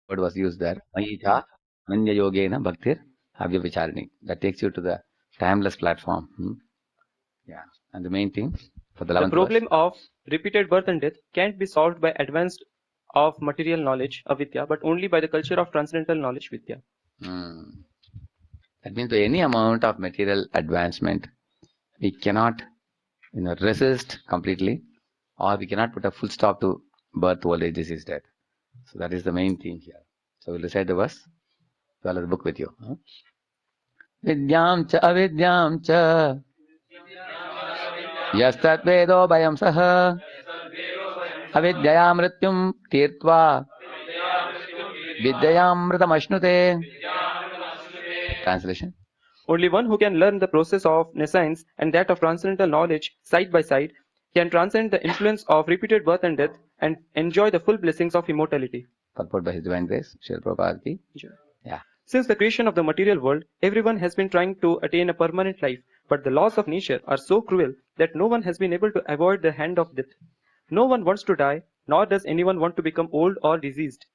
word was used there. Mayicha Ananya Yogena Bhaktir Havya Vicharani. That takes you to the timeless platform. Yeah. And the main thing for the The 11th verse. problem of repeated birth and death can't be solved by advanced of material knowledge, avidya, but only by the culture of transcendental knowledge, vidya. That means by any amount of material advancement, we cannot resist completely, or we cannot put a full stop to birth, old age, disease, death. So that is the main theme here. So we'll recite the verse. You all have the book with you. Vidyam cha avidyam cha yastat vedo bayam saha avidyaya mrityum tirtva vidyayam mritam. Translation. Only one who can learn the process of nescience and that of transcendental knowledge side by side can transcend the influence of repeated birth and death and enjoy the full blessings of immortality. Purport by His Divine Grace, Srila Prabhupada Ki. Yeah. Since the creation of the material world, everyone has been trying to attain a permanent life, but the laws of nature are so cruel that no one has been able to avoid the hand of death. No one wants to die, nor does anyone want to become old or diseased.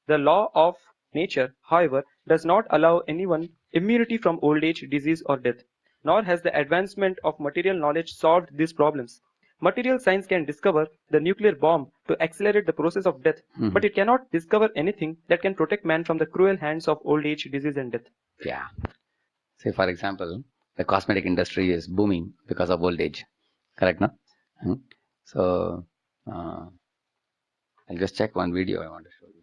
The law of nature, however, does not allow anyone immunity from old age, disease, or death. Nor has the advancement of material knowledge solved these problems. Material science can discover the nuclear bomb to accelerate the process of death, but it cannot discover anything that can protect man from the cruel hands of old age, disease, and death. Yeah. Say, for example, the cosmetic industry is booming because of old age. Correct, no? So, I'll just check one video I want to show you.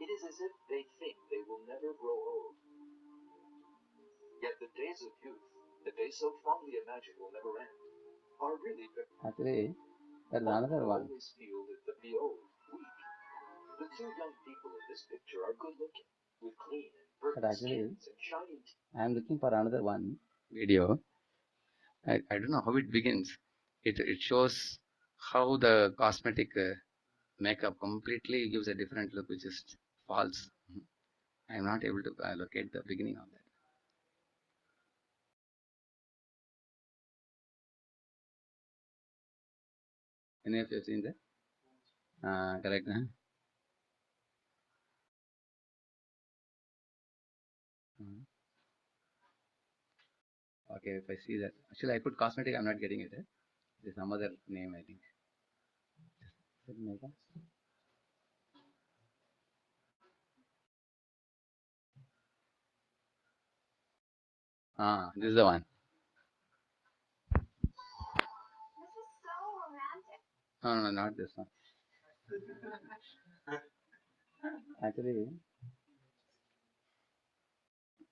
It is as if they think they will never grow old. Yet the days of youth, that they so fondly imagine will never end, are really Actually, there's another one. always feel that the old, weak. The two young people in this picture are good looking, with clean and But verdant actually, skins and shiny I'm looking for another one video. I don't know how it begins. It shows how the cosmetic makeup completely gives a different look, which is false. I'm not able to locate the beginning of that. Any of you have seen that? Correct, huh? Okay, if I see that. Actually, I put cosmetic, I'm not getting it. There's some other name, I think. This is the one. No, not this one. Actually,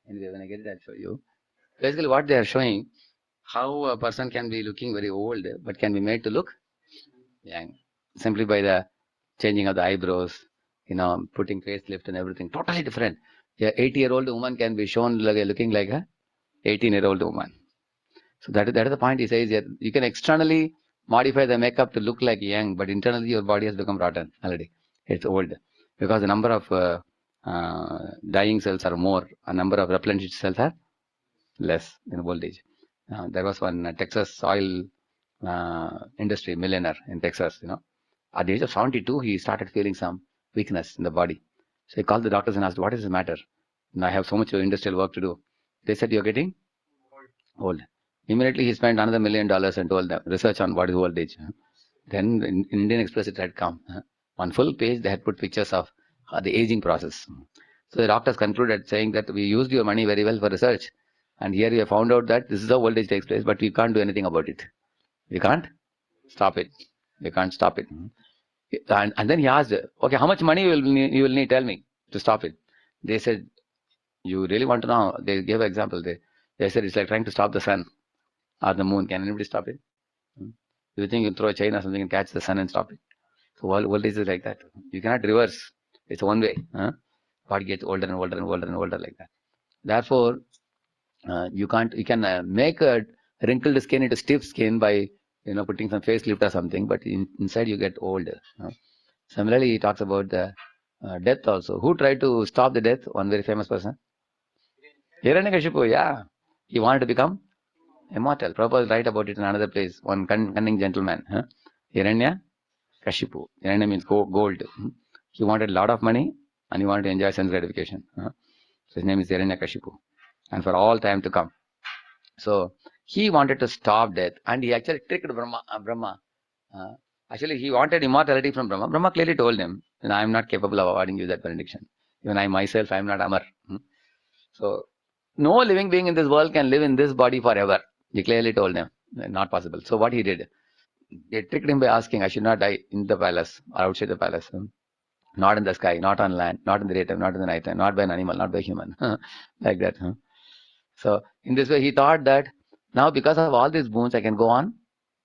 anyway, when I get it, I'll show you. Basically, what they are showing, how a person can be looking very old, but can be made to look young, simply by the changing of the eyebrows, putting facelift and everything. Totally different. A 80-year-old woman can be shown looking like a 18-year-old woman. So that is the point he says here. You can externally modify the makeup to look like young, but internally your body has become rotten already. It's old because the number of dying cells are more, a number of replenished cells are less in old age. There was one Texas oil industry millionaire in Texas. At the age of 72, he started feeling some weakness in the body. So he called the doctors and asked, "What is the matter? I have so much industrial work to do." They said, "You're getting old." Immediately, he spent another $1 million and told them, research on what is old age. Then in Indian Express, it had come. On full page, they had put pictures of the aging process. So the doctors concluded saying that we used your money very well for research. And here we have found out that this is how old age takes place, but we can't do anything about it. We can't stop it. We can't stop it. And then he asked, okay, how much money you will need, tell me, to stop it. They said, you really want to know? They gave an example. They said it's like trying to stop the sun or the moon. Can anybody stop it? Do you think you'll throw a chain or something and catch the sun and stop it? So old age is like that. You cannot reverse. It's one way. Body gets older and older and older and older like that. Therefore, you can make a wrinkled skin into stiff skin by putting some facelift or something, but inside you get old. Similarly, he talks about the death also. Who tried to stop the death? One very famous person. Hiranyakashipu, yeah. He wanted to become Immortal. Prabhupada write about it in another place. One cunning gentleman, Hiranya Kashipu. Hiranya means gold. He wanted a lot of money and he wanted to enjoy sense gratification. So his name is Hiranya Kashipu. And for all time to come. So he wanted to stop death and he actually tricked Brahma. Actually, he wanted immortality from Brahma. Brahma clearly told him, I am not capable of awarding you that benediction. Even I myself, I am not Amar. So no living being in this world can live in this body forever. He clearly told them, not possible. So what he did, they tricked him by asking, I should not die in the palace or outside the palace. Not in the sky, not on land, not in the daytime, not in the nighttime, not by an animal, not by a human. Like that. So in this way, he thought that now because of all these boons, I can go on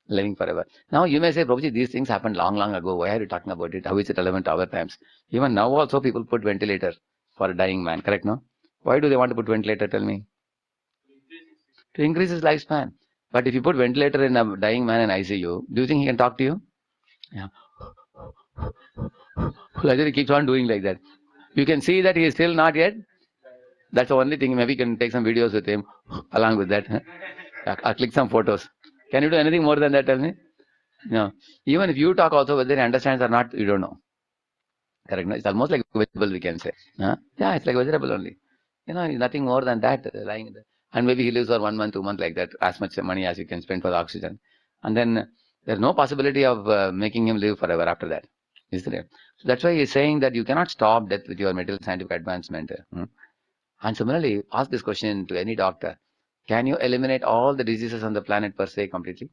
living forever. Now you may say, Prabhuji, these things happened long, long ago. Why are you talking about it? How is it relevant to our times? Even now also people put ventilator for a dying man, correct, no? Why do they want to put ventilator, tell me? To increase his lifespan. But if you put ventilator in a dying man in ICU, do you think he can talk to you? Yeah. He keeps on doing like that. You can see that he is still not yet. That's the only thing. Maybe you can take some videos with him along with that. Or click some photos. Can you do anything more than that, tell me? No. Even if you talk also, whether he understands or not, you don't know. Correct? No? It's almost like vegetable, we can say. Yeah, it's like vegetable only. Nothing more than that. Lying there. And maybe he lives for 1 month, 2 months like that. As much money as you can spend for the oxygen. And then there's no possibility of making him live forever after that. Is there? So that's why he's saying that you cannot stop death with your medical scientific advancement. And similarly, ask this question to any doctor. Can you eliminate all the diseases on the planet per se completely?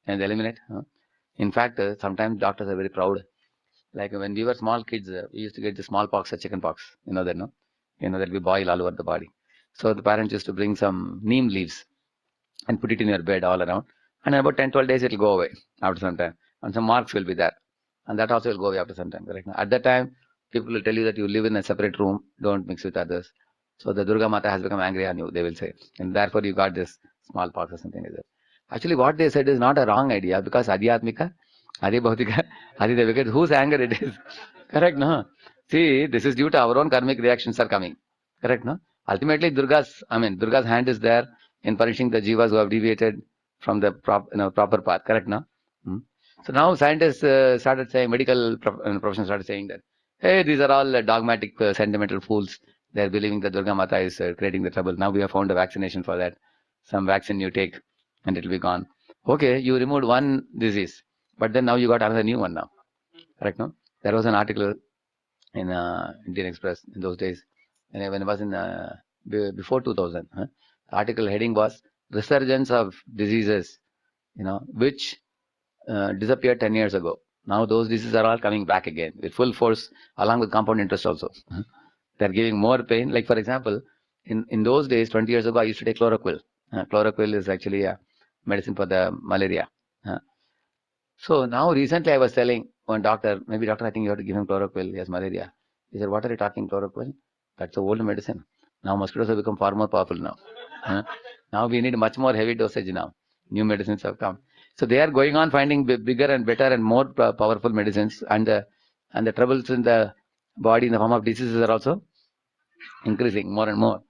And eliminate? In fact, sometimes doctors are very proud. Like when we were small kids, we used to get the smallpox or chicken pox. You know that, no? That we boil all over the body. So the parents used to bring some neem leaves and put it in your bed all around. And in about 10, 12 days, it will go away after some time. And some marks will be there. And that also will go away after some time. Correct? At that time, people will tell you that you live in a separate room. Don't mix with others. So the Durga Mata has become angry on you, they will say. And therefore, you got this smallpox or something like that. Actually, what they said is not a wrong idea because Adhyatmika, Adi Bhautika, Adi Devika, whose anger it is. Correct, no? See, this is due to our own karmic reactions are coming. Correct, no? Ultimately, Durga's hand is there in punishing the jivas who have deviated from the proper path. Correct, no? So now scientists started saying, medical professionals started saying that, hey, these are all dogmatic, sentimental fools. They're believing that Durga Mata is creating the trouble. Now we have found a vaccination for that. Some vaccine you take and it will be gone. Okay, you removed one disease, but then now you got another new one now. Correct, no? There was an article in Indian Express in those days, when it was in before 2000. The article heading was Resurgence of Diseases, which disappeared 10 years ago. Now those diseases are all coming back again with full force, along with compound interest also. They're giving more pain. Like for example, in those days, 20 years ago, I used to take chloroquine. Chloroquine is actually a medicine for the malaria. So now recently I was telling one doctor, maybe doctor, I think you have to give him chloroquine. He has malaria. He said, what are you talking chloroquine? That's the old medicine. Now mosquitoes have become far more powerful now. Now we need much more heavy dosage now. New medicines have come. So they are going on finding bigger and better and more powerful medicines, and the troubles in the body in the form of diseases are also increasing more and more.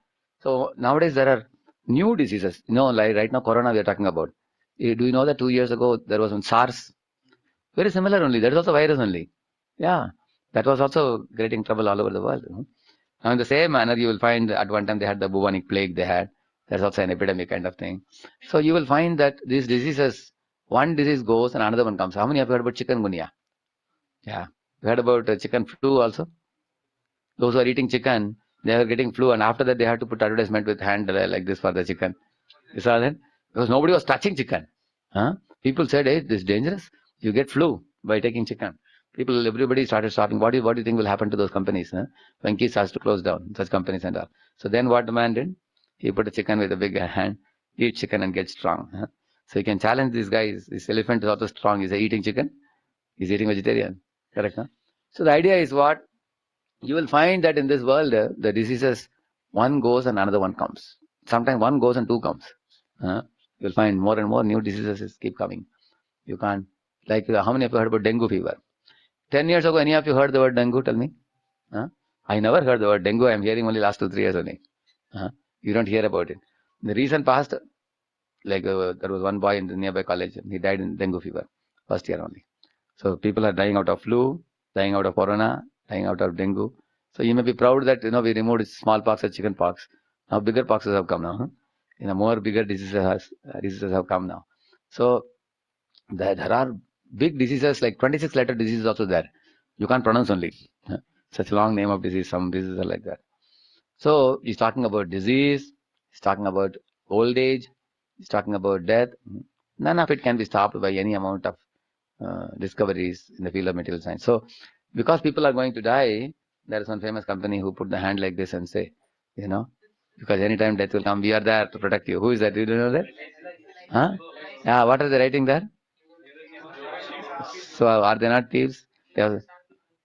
So nowadays there are new diseases. Like right now corona we are talking about. Do you know that 2 years ago there was one SARS? Very similar only. That is also virus only. Yeah, that was also creating trouble all over the world. Now in the same manner you will find at one time they had the bubonic plague they had. There's also an epidemic kind of thing. So you will find that these diseases, one disease goes and another one comes. How many have you heard about chikungunya? Yeah. You heard about chicken flu also? Those who are eating chicken, they are getting flu, and after that they have to put advertisement with hand like this for the chicken. You saw that? Because nobody was touching chicken. People said, hey, this is dangerous. You get flu by taking chicken. Everybody started stopping. What do you think will happen to those companies? Venki starts to close down such companies and all. So then what the man did? He put a chicken with a big hand, eat chicken and get strong. So you can challenge these guys. This elephant is also strong. Is he eating chicken? He's eating vegetarian. Correct? So the idea is what? You will find that in this world, the diseases, one goes and another one comes. Sometimes one goes and two comes. You'll find more and more new diseases keep coming. You can't, like how many of you heard about dengue fever? 10 years ago, any of you heard the word dengue? Tell me. I never heard the word dengue. I'm hearing only last 2-3 years only. You don't hear about it. In the recent past, Like there was one boy in the nearby college, he died in dengue fever, first year only. So people are dying out of flu, dying out of corona, dying out of dengue. So you may be proud that we removed smallpox or chicken pox. Now bigger poxes have come now. More bigger diseases have come now. So there are big diseases like 26 letter diseases also there. You can't pronounce only. Such long name of disease. Some diseases are like that. So he's talking about disease. He's talking about old age. He's talking about death. None of it can be stopped by any amount of discoveries in the field of material science. So because people are going to die, there is one famous company who put the hand like this and say, because anytime death will come, we are there to protect you. Who is that? Do you know that? Huh? Yeah, what are they writing there? So are they not thieves? They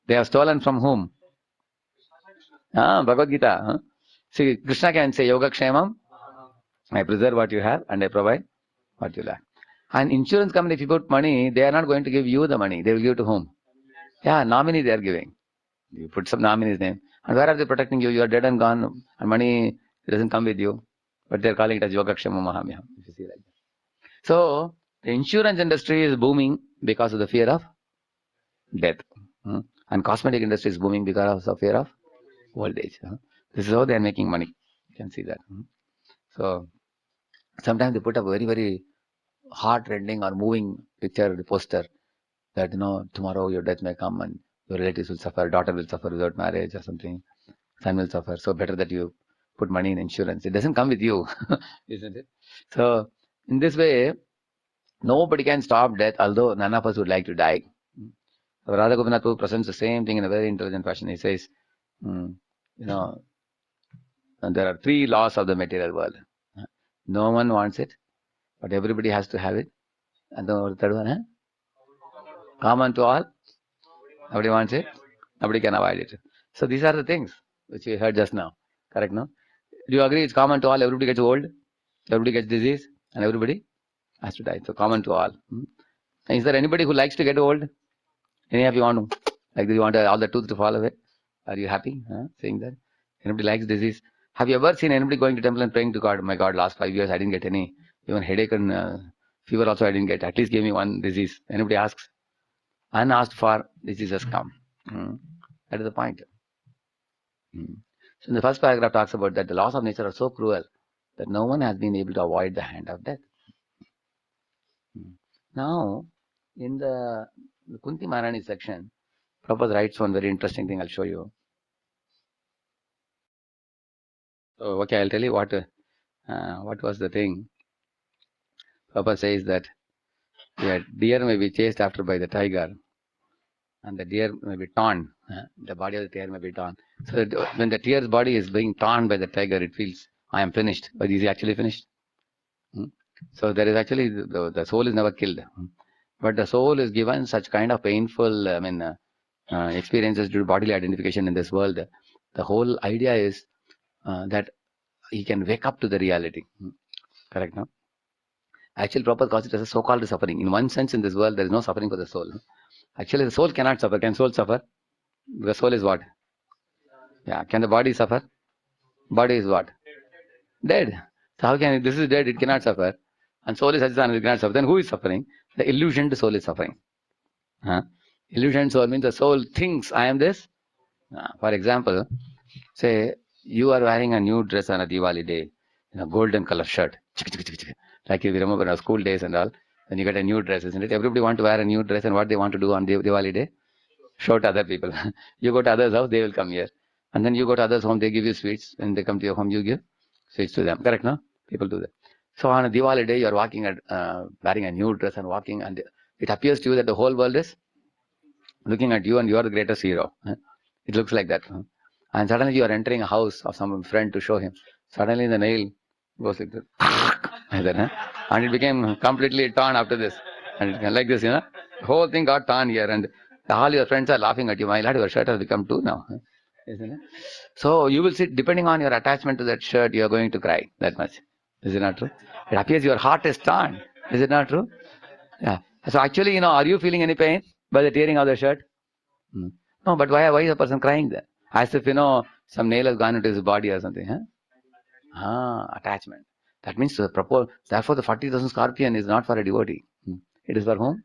have stolen from whom? Bhagavad Gita. Huh? See, Krishna can say, Yoga Kshemam, I preserve what you have and I provide what you lack. And insurance company, if you put money, they are not going to give you the money. They will give to whom? Yeah, nominee they are giving. You put some nominee's name. And where are they protecting you? You are dead and gone, and money doesn't come with you. But they're calling it as Yogakshema Mahamyam, if you see like that. So, the insurance industry is booming because of the fear of death. And cosmetic industry is booming because of fear of old age. This is how they are making money. You can see that. So, sometimes they put up very, very heart-rending or moving picture, poster that, tomorrow your death may come and your relatives will suffer, daughter will suffer without marriage or something, son will suffer. So better that you put money in insurance. It doesn't come with you, isn't it? So in this way, nobody can stop death, although none of us would like to die. So Radha Gopinath Prabhu presents the same thing in a very intelligent fashion. He says, there are 3 laws of the material world. No one wants it, but everybody has to have it. And the third one, common to all. Nobody wants it. Nobody can avoid it. So these are the things which we heard just now. Correct, no? Do you agree it's common to all? Everybody gets old, everybody gets disease, and everybody has to die. So common to all. Is there anybody who likes to get old? Any of you want to, like, do you want all the tooth to fall away? Are you happy saying that? Anybody likes disease? Have you ever seen anybody going to temple and praying to God? My God, last 5 years I didn't get any, even headache and fever also I didn't get. At least give me one disease. Anybody asks? Unasked for diseases come. That is the point. So in the first paragraph talks about that the laws of nature are so cruel that no one has been able to avoid the hand of death. Now, in the Kunti Maharani section, Prabhupada writes one very interesting thing. I'll show you. So, okay, I'll tell you what was the thing. Prabhupada says that deer may be chased after by the tiger, and the deer may be torn. The body of the deer may be torn. So that when the deer's body is being torn by the tiger, it feels, I am finished. But is he actually finished? So there is actually, the soul is never killed. But the soul is given such kind of painful, experiences due to bodily identification in this world. The whole idea is that he can wake up to the reality. Correct, no? Actually, Prabhupada calls it as a so-called suffering. In one sense, in this world, there is no suffering for the soul. Actually, the soul cannot suffer. Can soul suffer? The soul is what? Yeah. Can the body suffer? Body is what? Dead. So how can this is dead? It cannot suffer. And soul is Sajjan, it cannot suffer. Then who is suffering? The illusioned soul is suffering. Illusioned soul means the soul thinks I am this. For example, say you are wearing a new dress on a Diwali day, golden color shirt. Like you remember our school days and all. When you get a new dress, isn't it? Everybody want to wear a new dress, and what they want to do on Diwali day? Show to other people. You go to others' house, they will come here. And then you go to others' home, they give you sweets. When they come to your home, you give sweets to them. Correct, no? People do that. So on a Diwali day, you are walking at, wearing a new dress and walking, and it appears to you that the whole world is looking at you and you are the greatest hero. It looks like that. And suddenly you are entering a house of some friend to show him. Suddenly the nail goes like that. And it became completely torn after this. And it, like this, the whole thing got torn here. And all your friends are laughing at you. My lad, your shirt has become 2 now. Isn't it? So you will see, depending on your attachment to that shirt, you are going to cry that much. Is it not true? It appears your heart is torn. Is it not true? Yeah. So actually, are you feeling any pain by the tearing of the shirt? No, but why is a person crying there? As if, some nail has gone into his body or something. Attachment. That means therefore the 40,000 scorpion is not for a devotee. It is for whom?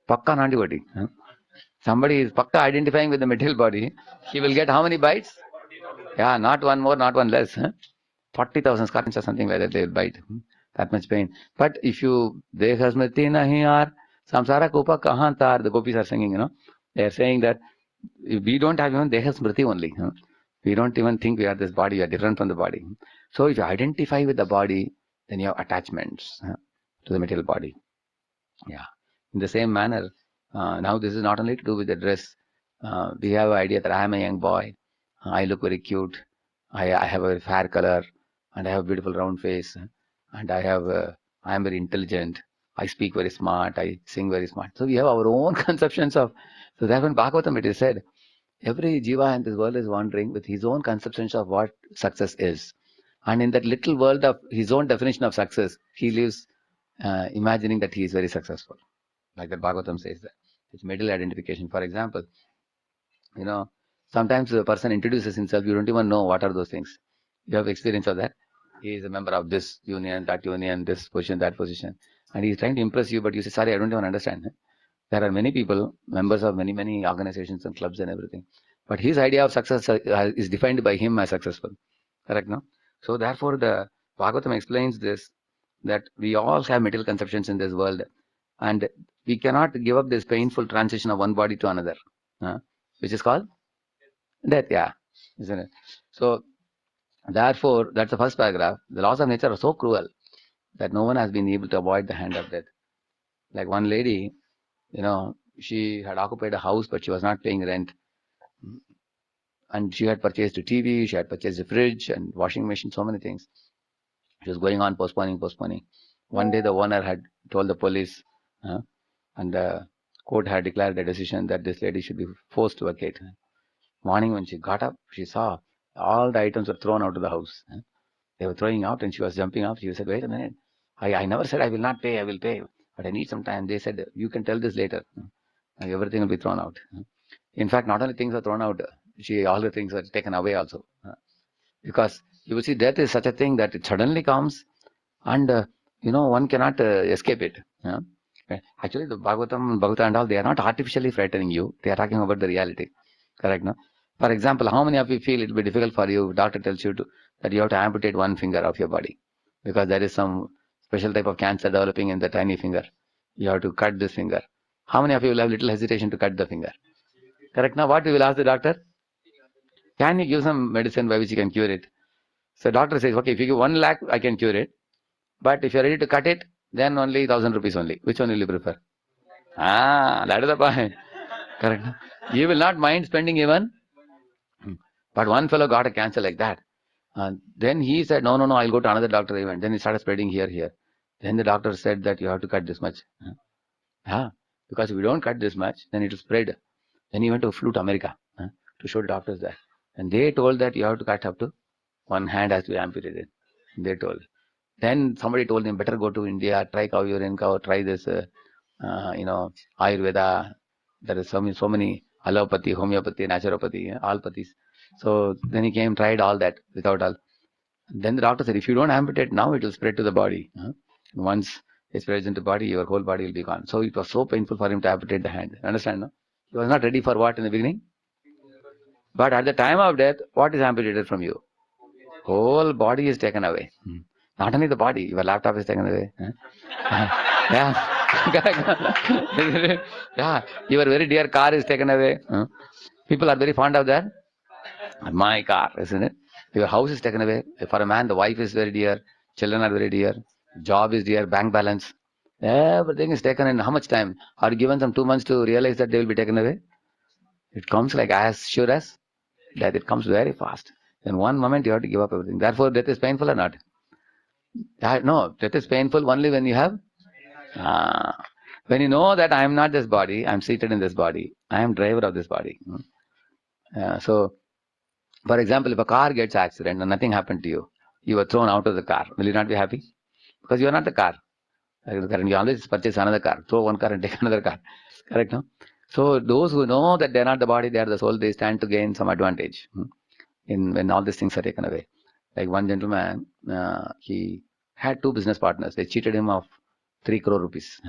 Pakka non-devotee. Somebody is pakka identifying with the material body, he will get how many bites? Yeah, not one more, not one less. 40,000 scorpions or something like that, they will bite. That much pain. But if you, Deha smriti nahi aar, samsara kupa kahan tar, the gopis are singing, they are saying that we don't have even Deha smriti only. We don't even think we are this body, we are different from the body. So if you identify with the body, then you have attachments to the material body. Yeah. In the same manner, now this is not only to do with the dress. We have an idea that I am a young boy, I look very cute, I have a fair color, and I have a beautiful round face, and I am very intelligent, I speak very smart, I sing very smart. So we have our own conceptions of. So that when Bhagavatam it is said, every jiva in this world is wandering with his own conceptions of what success is. And in that little world of his own definition of success, he lives imagining that he is very successful. Like that Bhagavatam says that. It's middle identification. For example, sometimes the person introduces himself, you don't even know what are those things. You have experience of that. He is a member of this union, this position, that position. And he is trying to impress you, but you say, sorry, I don't even understand. There are many people, members of many, many organizations and clubs and everything. But his idea of success is defined by him as successful. Correct, no? So therefore, the Bhagavatam explains this, that we all have material conceptions in this world. And we cannot give up this painful transition of one body to another, which is called death, yeah, isn't it? So therefore, that's the first paragraph. The laws of nature are so cruel that no one has been able to avoid the hand of death. Like one lady, she had occupied a house, but she was not paying rent. And she had purchased a TV, she had purchased a fridge and washing machine, so many things. She was going on postponing. One day the owner had told the police, and the court had declared the decision that this lady should be forced to vacate. Morning when she got up, she saw all the items were thrown out of the house. They were throwing out and she was jumping up. She said, wait a minute, I never said I will not pay, I will pay. But I need some time. They said, you can tell this later. Everything will be thrown out. In fact, not only things are thrown out, all the things are taken away also. Because you will see death is such a thing that it suddenly comes and, one cannot escape it. Actually, the Bhagavatam, Bhagavata and all, they are not artificially frightening you. They are talking about the reality. Correct, no? For example, how many of you feel it will be difficult for you, doctor tells you that you have to amputate one finger of your body because there is some special type of cancer developing in the tiny finger. You have to cut this finger. How many of you will have little hesitation to cut the finger? Correct, now what we will ask the doctor? Can you give some medicine by which you can cure it? So doctor says, okay, if you give 1 lakh, I can cure it. But if you're ready to cut it, then only 1,000 rupees only. Which one will you prefer? That is the point. Correct. You will not mind spending even. But one fellow got a cancer like that. Then he said, no, I'll go to another doctor even. Then it started spreading here. Then the doctor said that you have to cut this much. Because if you don't cut this much, then it will spread. Then he went to flew to America to show the doctors there. And they told that you have to cut up to one hand has to be amputated. They told. Then somebody told him, better go to India, try cow urine cow, try this, Ayurveda. There is so many allopathy, homeopathy, naturopathy, allopathies. So then he came, tried all that without all. Then the doctor said, if you don't amputate now, it will spread to the body. Once it spreads into the body, your whole body will be gone. So it was so painful for him to amputate the hand. Understand, no? He was not ready for what in the beginning? But at the time of death, what is amputated from you? Whole body is taken away. Not only the body, your laptop is taken away. Yeah. Yeah. Your very dear car is taken away. People are very fond of that. My car, isn't it? Your house is taken away. For a man, the wife is very dear. Children are very dear. Job is dear. Bank balance. Everything is taken in how much time? Are you given some 2 months to realize that they will be taken away? It comes like as sure as that. It comes very fast. In one moment, you have to give up everything. Therefore, death is painful or not? No, death is painful only when you have. When you know that I am not this body, I am seated in this body. I am driver of this body. So, for example, if a car gets accident and nothing happened to you, you were thrown out of the car. Will you not be happy? Because you are not the car. You always purchase another car. Throw one car and take another car. Correct, no? So those who know that they are not the body, they are the soul, they stand to gain some advantage when all these things are taken away. Like one gentleman, he had two business partners. They cheated him of 3 crore rupees.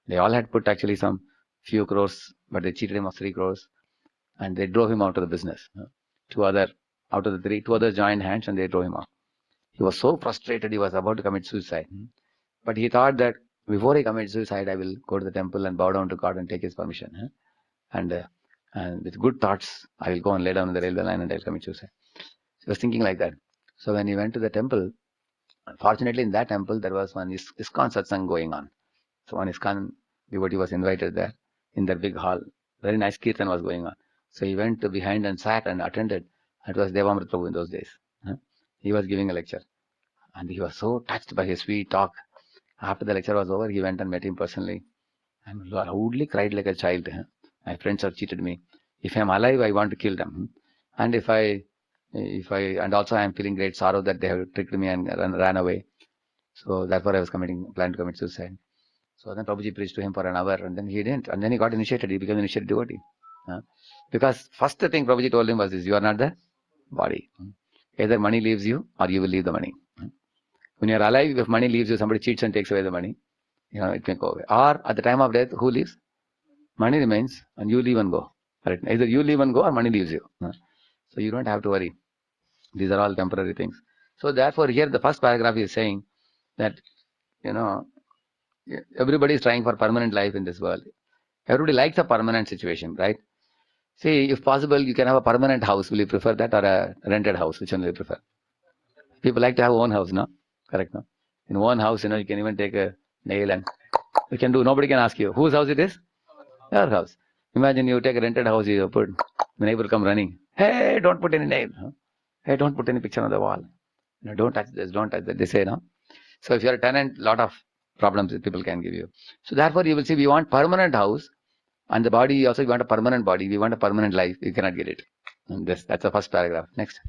They all had put actually some few crores, but they cheated him of 3 crores and they drove him out of the business. Two other out of the three, two others joined hands and they drove him out. He was so frustrated, he was about to commit suicide. But he thought that before he commits suicide, I will go to the temple and bow down to God and take his permission. And with good thoughts, I will go and lay down on the railway line and I'll commit suicide. He was thinking like that. So when he went to the temple, fortunately in that temple there was one ISKCON satsang going on. So one ISKCON devotee was invited there in their big hall. Very nice kirtan was going on. So he went to behind and sat and attended. It was Devamrit Prabhu in those days. He was giving a lecture. And he was so touched by his sweet talk. After the lecture was over, he went and met him personally. And loudly cried like a child. My friends have cheated me. If I am alive, I want to kill them. And and also I am feeling great sorrow that they have tricked me and ran away. So therefore I was planning to commit suicide. So then Prabhuji preached to him for an hour and then he didn't. And then he got initiated. He became an initiated devotee. Because first thing Prabhuji told him was this: you are not the body. Either money leaves you or you will leave the money. When you are alive, if money leaves you, somebody cheats and takes away the money, it can go away. Or at the time of death, who leaves? Money remains and you leave and go. Right? Either you leave and go or money leaves you. So you don't have to worry. These are all temporary things. So therefore here the first paragraph is saying that, everybody is trying for permanent life in this world. Everybody likes a permanent situation, right? See, if possible, you can have a permanent house. Will you prefer that or a rented house? Which one will you prefer? People like to have own house, no? Correct, no? In one house, you can even take a nail and you can do. Nobody can ask you whose house it is. Your house. Imagine you take a rented house, you put the neighbor come running. Hey, don't put any nail. Hey, don't put any picture on the wall. Don't touch this, don't touch that. They say, no? So if you're a tenant, lot of problems that people can give you. So therefore you will see we want permanent house and the body also we want a permanent body. We want a permanent life. We cannot get it. And that's the first paragraph. Next.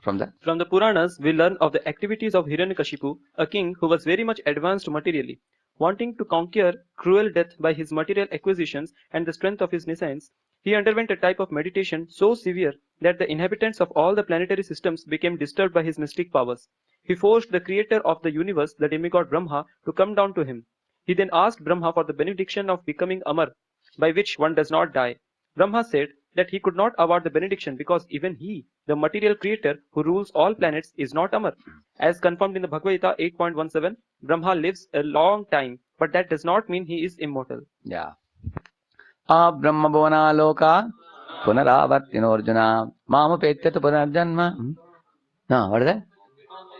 From the Puranas, we learn of the activities of Hiranyakashipu, a king who was very much advanced materially. Wanting to conquer cruel death by his material acquisitions and the strength of his nescience, he underwent a type of meditation so severe that the inhabitants of all the planetary systems became disturbed by his mystic powers. He forced the creator of the universe, the demigod Brahma, to come down to him. He then asked Brahma for the benediction of becoming Amar, by which one does not die. Brahma said that he could not award the benediction because even he, the material creator who rules all planets, is not Amar. As confirmed in the Bhagavad Gita 8.17, Brahma lives a long time, but that does not mean he is immortal. Yeah. Brahma bhavana loka punaravartino arjuna mama petyata punarjanma. No, what is that?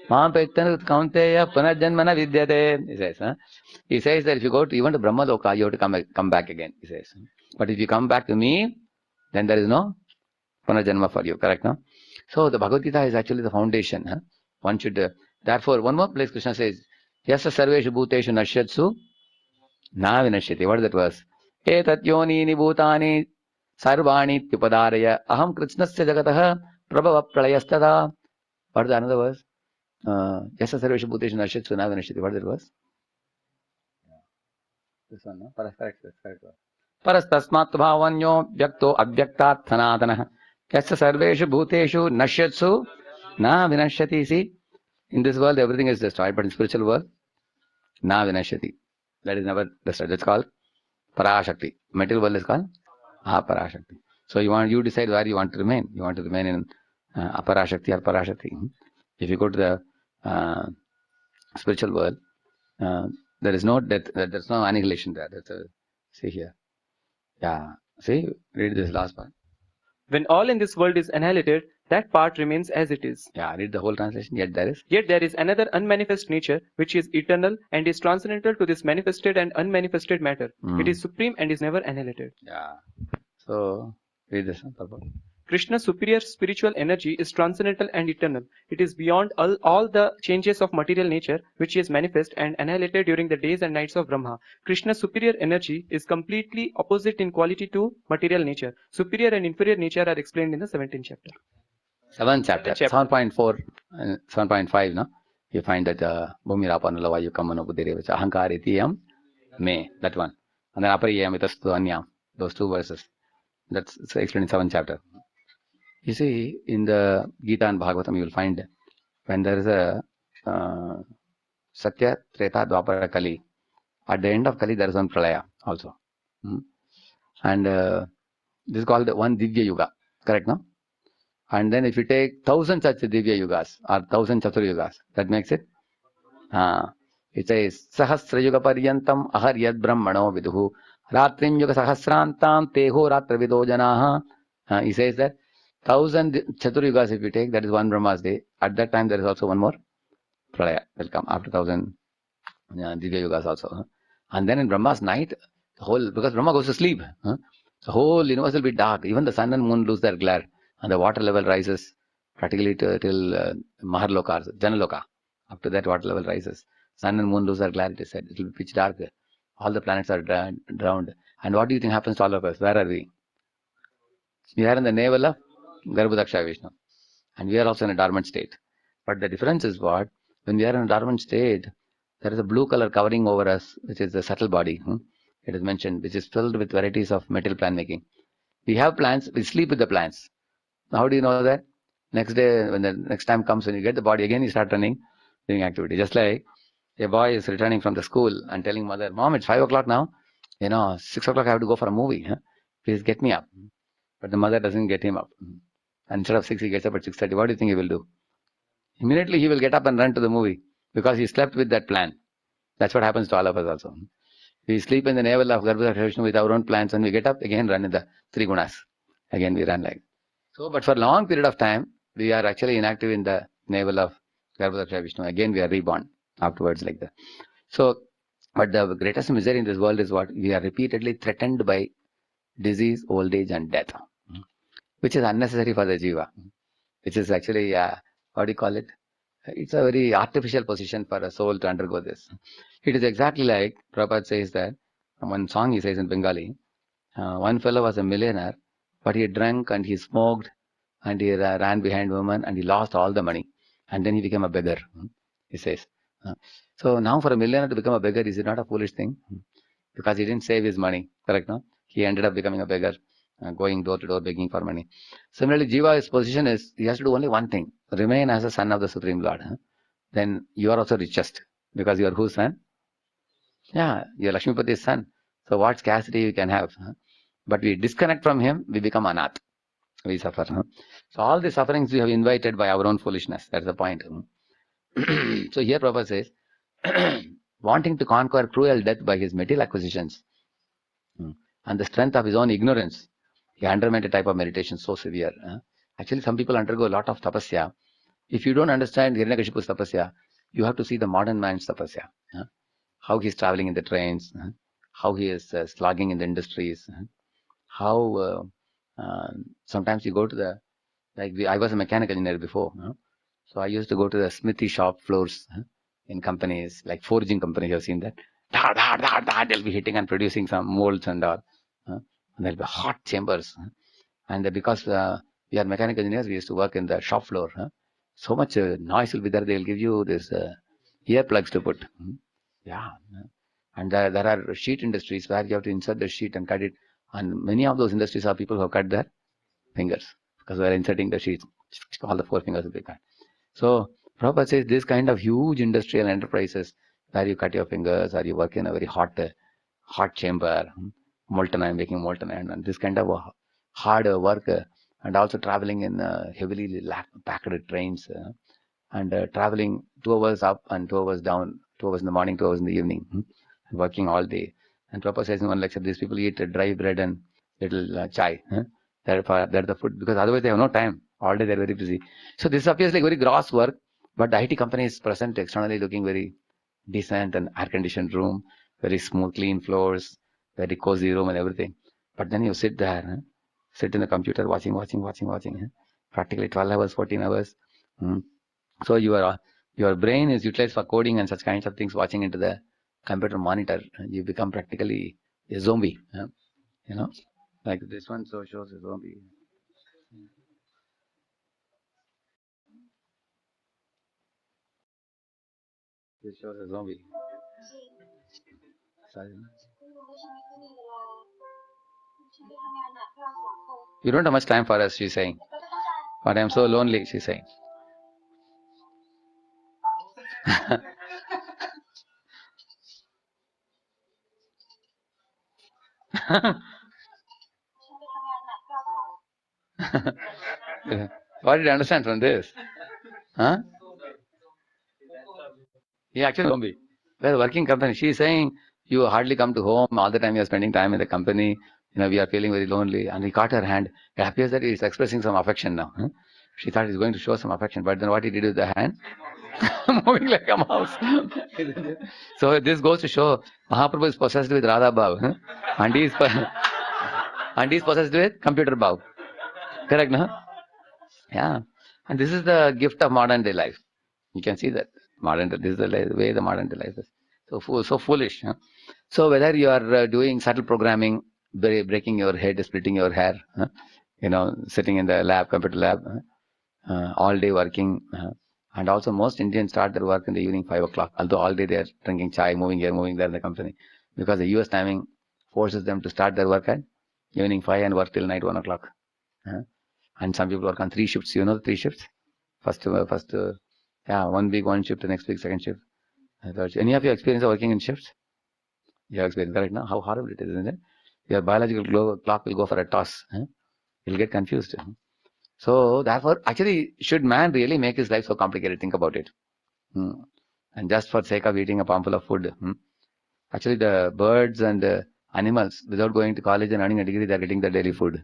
Mama petyata kaunteya punarjanmana vidyate. He says that if you go to even to Brahma loka, you have to come back again. He says, but if you come back to me, then there is no punarjanma for you. Correct, no? So the Bhagavad Gita is actually the foundation. One should. Therefore, one more place Krishna says, Yasa sarveshu bhuteshu nashyatsu na vinashyati. What is that verse? Etat yonini bhutani sarvani tyupadaraya aham krishnasya jagatah prabhava pralayastada. What is another verse? Yasa sarveshu bhuteshu nashyatsu na vinashyati. What is that verse? This one, no? Correct. Parastasmat bhavanyo vyakto avyaktat sanatana. Yasa sarveshu bhuteshu nashyatsu na vinashyati. See, in this world everything is destroyed, but in spiritual world, na vinashyati. That is never destroyed. That's called Parashakti. Material world is called Parashakti. So you decide where you want to remain. You want to remain in Aparashakti or Parashakti. If you go to the spiritual world, there is no death. There's no annihilation there. See here. Yeah. See, read this last part. When all in this world is annihilated, that part remains as it is. Yeah, read the whole translation. Yet there is another unmanifest nature which is eternal and is transcendental to this manifested and unmanifested matter. It is supreme and is never annihilated. Yeah. So, read this one, Prabhupada. Krishna's superior spiritual energy is transcendental and eternal. It is beyond all the changes of material nature which is manifest and annihilated during the days and nights of Brahma. Krishna's superior energy is completely opposite in quality to material nature. Superior and inferior nature are explained in the 17th chapter. 7th chapter. 7.4 and 7.5, no? You find that Bhumirapanalavaya Kamano Buddhirevacha Ahankaritiyam Me, that one. And then Apariyam Itastu Anyam, those two verses. That's explained in 7th chapter. You see, in the Gita and Bhagavatam, you will find when there is a Satya, Treta, Dwapara, Kali. At the end of Kali, there is one Pralaya also. And this is called one Divya Yuga. Correct, no? And then if you take 1,000 such Divya Yugas or 1,000 Chatur Yugas, that makes it. It says, Sahasra Yuga Paryantam Ahar Yad Brahmano Viduhu Ratrim Yuga Sahasrantam Teho Ratra Vido Janaha. He says that 1,000 Chatur Yugas if you take, that is one Brahma's day. At that time, there is also one more Pralaya will come after 1,000 Divya Yugas also. And then in Brahma's night, because Brahma goes to sleep, the whole universe will be dark. Even the sun and moon lose their glare, and the water level rises practically till Maharloka, Janaloka. After that, water level rises. Sun and moon lose their glare. It is said it will be pitch dark. All the planets are drowned. And what do you think happens to all of us? Where are we? We are in the navel of Garbhodaksha Vishnu, and we are also in a dormant state. But the difference is what? When we are in a dormant state, there is a blue color covering over us, which is the subtle body. It is mentioned, which is filled with varieties of metal plant making. We have plants, we sleep with the plants. How do you know that? Next day, when the next time comes, when you get the body again, you start running, doing activity. Just like a boy is returning from the school and telling mother, Mom, it's 5 o'clock now. 6 o'clock I have to go for a movie. Please get me up. But the mother doesn't get him up. And instead of 6, he gets up at 6:30. What do you think he will do? Immediately he will get up and run to the movie because he slept with that plan. That's what happens to all of us also. We sleep in the navel of Garbhodaksha Vishnu with our own plans, and we get up again, run in the three gunas. Again we run like so. But for a long period of time, we are actually inactive in the navel of Garbhodaksha Vishnu. Again we are reborn afterwards like that. So, but the greatest misery in this world is what? We are repeatedly threatened by disease, old age, and death, which is unnecessary for the jiva. Which is actually, what do you call it? It's a very artificial position for a soul to undergo this. It is exactly like Prabhupada says that, one song he says in Bengali, one fellow was a millionaire, but he drank and he smoked and he ran behind women and he lost all the money. And then he became a beggar, he says. So now for a millionaire to become a beggar, is it not a foolish thing? Because he didn't save his money, correct, no? He ended up becoming a beggar, going door to door begging for money. Similarly, Jiva's position is, he has to do only one thing, remain as a son of the Supreme Lord. Then you are also richest, because you are whose son? Yeah, you are Lakshmipati's son. So what scarcity you can have? But we disconnect from him, we become anath. We suffer. So all the sufferings we have invited by our own foolishness. That's the point. So here Prabhupada says, wanting to conquer cruel death by his material acquisitions and the strength of his own ignorance, he underwent a type of meditation so severe. Actually, some people undergo a lot of tapasya. If you don't understand Hiranyakashipu's tapasya, you have to see the modern man's tapasya. How he's traveling in the trains, how he is slogging in the industries, how sometimes you go to the, I was a mechanical engineer before. So I used to go to the smithy shop floors in companies, like forging companies, you have seen that. They'll be hitting and producing some molds and all. And there'll be hot chambers. And because we are mechanical engineers, we used to work in the shop floor. So much noise will be there, they'll give you this earplugs to put. Yeah. And there are sheet industries where you have to insert the sheet and cut it. And many of those industries are people who have cut their fingers because they are inserting the sheets. All the 4 fingers will be cut. So Prabhupada says this kind of huge industrial enterprises where you cut your fingers or you work in a very hot chamber, molten iron, making molten iron, and this kind of hard work, and also traveling in heavily packed trains and traveling 2 hours up and 2 hours down, 2 hours in the morning, 2 hours in the evening, working all day. And Prabhupada says in one lecture, these people eat dry bread and little chai. They're the food, because otherwise they have no time. All day they're very busy. So this appears like very gross work, but the IT company is present externally looking very decent and air-conditioned room, very smooth, clean floors, very cozy room and everything. But then you sit there, sit in the computer watching, practically 12 hours, 14 hours. So your brain is utilized for coding and such kinds of things, watching into the computer monitor. You become practically a zombie. Like this one so shows a zombie. This shows a zombie. Sorry. You don't have much time for us, she's saying. But I'm so lonely, she's saying. What did you understand from this? Huh? Yeah, actually, don't be. We're a working company. She's saying you hardly come to home. All the time you're spending time in the company. We are feeling very lonely. And he caught her hand. It appears that he's expressing some affection now. Huh? She thought he's going to show some affection. But then what he did with the hand? Moving like a mouse. So this goes to show Mahaprabhu is possessed with Radha Bhav. Huh? And and he's possessed with computer Bhav. Correct, no? Yeah. And this is the gift of modern day life. You can see that this is the way the modern day life is. So foolish. Huh? So whether you are doing subtle programming, breaking your head, splitting your hair, huh? Sitting in the lab, computer lab, all day working, and also most Indians start their work in the evening 5 o'clock. Although all day they are drinking chai, moving here, moving there in the company, because the US timing forces them to start their work at evening 5 and work till night 1 o'clock. And some people work on 3 shifts. You know the 3 shifts? Yeah, 1 week 1 shift, the next week second shift, third shift. Any of you experience of working in shifts? You have experienced right now? How horrible it is, isn't it? Your biological clock will go for a toss. You'll get confused. So therefore, actually, should man really make his life so complicated? Think about it. And just for sake of eating a palmful of food. Actually, the birds and the animals, without going to college and earning a degree, they're getting their daily food.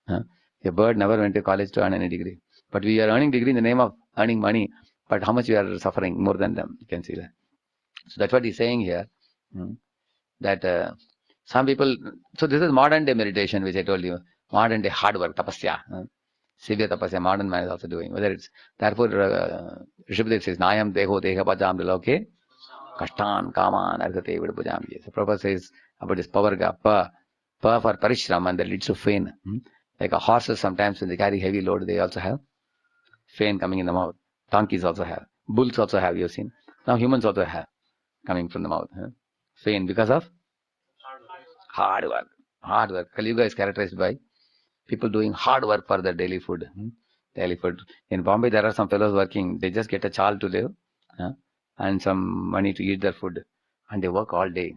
A bird never went to college to earn any degree. But we are earning degree in the name of earning money. But how much we are suffering more than them? You can see that. So that's what he's saying here. That some people, so this is modern day meditation, which I told you. Modern day hard work, tapasya. Severe tapasya, modern man is also doing. Whether it's, therefore, Rishabhdev says, Nayam deho deha bhajam liloke, kashtan kaman argate vidbhujam. So Prabhupada says about this power ga, pa for parishram, and that leads to fain. Like a horses, sometimes when they carry heavy load, they also have fain coming in the mouth. Donkeys also have. Bulls also have, you've seen. Now humans also have coming from the mouth. Fain because of hard work. Hard work. Kali Yuga is characterized by people doing hard work for their daily food. Daily food. In Bombay, there are some fellows working. They just get a chal to live and some money to eat their food. And they work all day,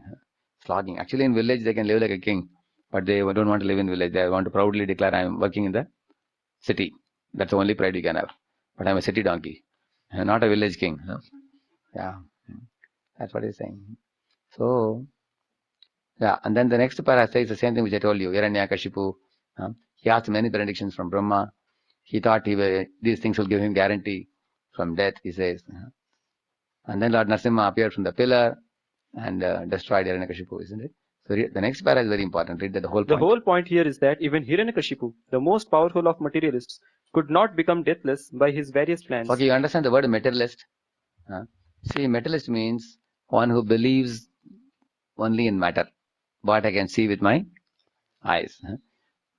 slogging. Actually, in village, they can live like a king. But they don't want to live in village. They want to proudly declare, I am working in the city. That's the only pride you can have. But I'm a city donkey, not a village king. Yeah, that's what he's saying. So, yeah, and then the next para says the same thing which I told you. Hiranyakashipu, he asked many benedictions from Brahma. He thought these things will give him guarantee from death, he says. And then Lord Narasimha appeared from the pillar and destroyed Hiranyakashipu, isn't it? So the next para is very important. Read the whole point. The whole point here is that even Hiranyakashipu, the most powerful of materialists, could not become deathless by his various plans. Okay, you understand the word materialist? See, materialist means one who believes only in matter, what I can see with my eyes.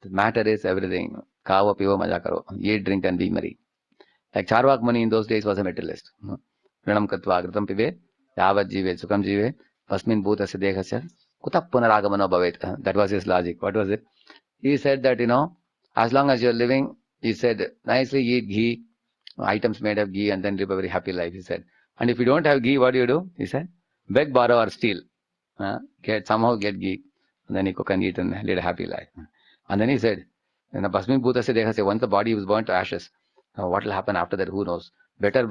The matter is everything. Kava, pivo, maja karo. Eat, drink, and be merry. Like Charvak Muni in those days was a materialist. Pranam katva agritam pive, yavat jive, sukam jive, pasmin bhutasya dekhasya, kuta punaragamano bhavet. That was his logic. What was it? He said that, as long as you're living, he said, nicely eat ghee, items made of ghee, and then live a very happy life, he said. And if you don't have ghee, what do? He said, beg, borrow, or steal. Somehow get ghee, and then you cook and eat and lead a happy life. And then he said, Basmin Bhuta se dekha se, once the body was burnt to ashes, what will happen after that? Who knows? Better,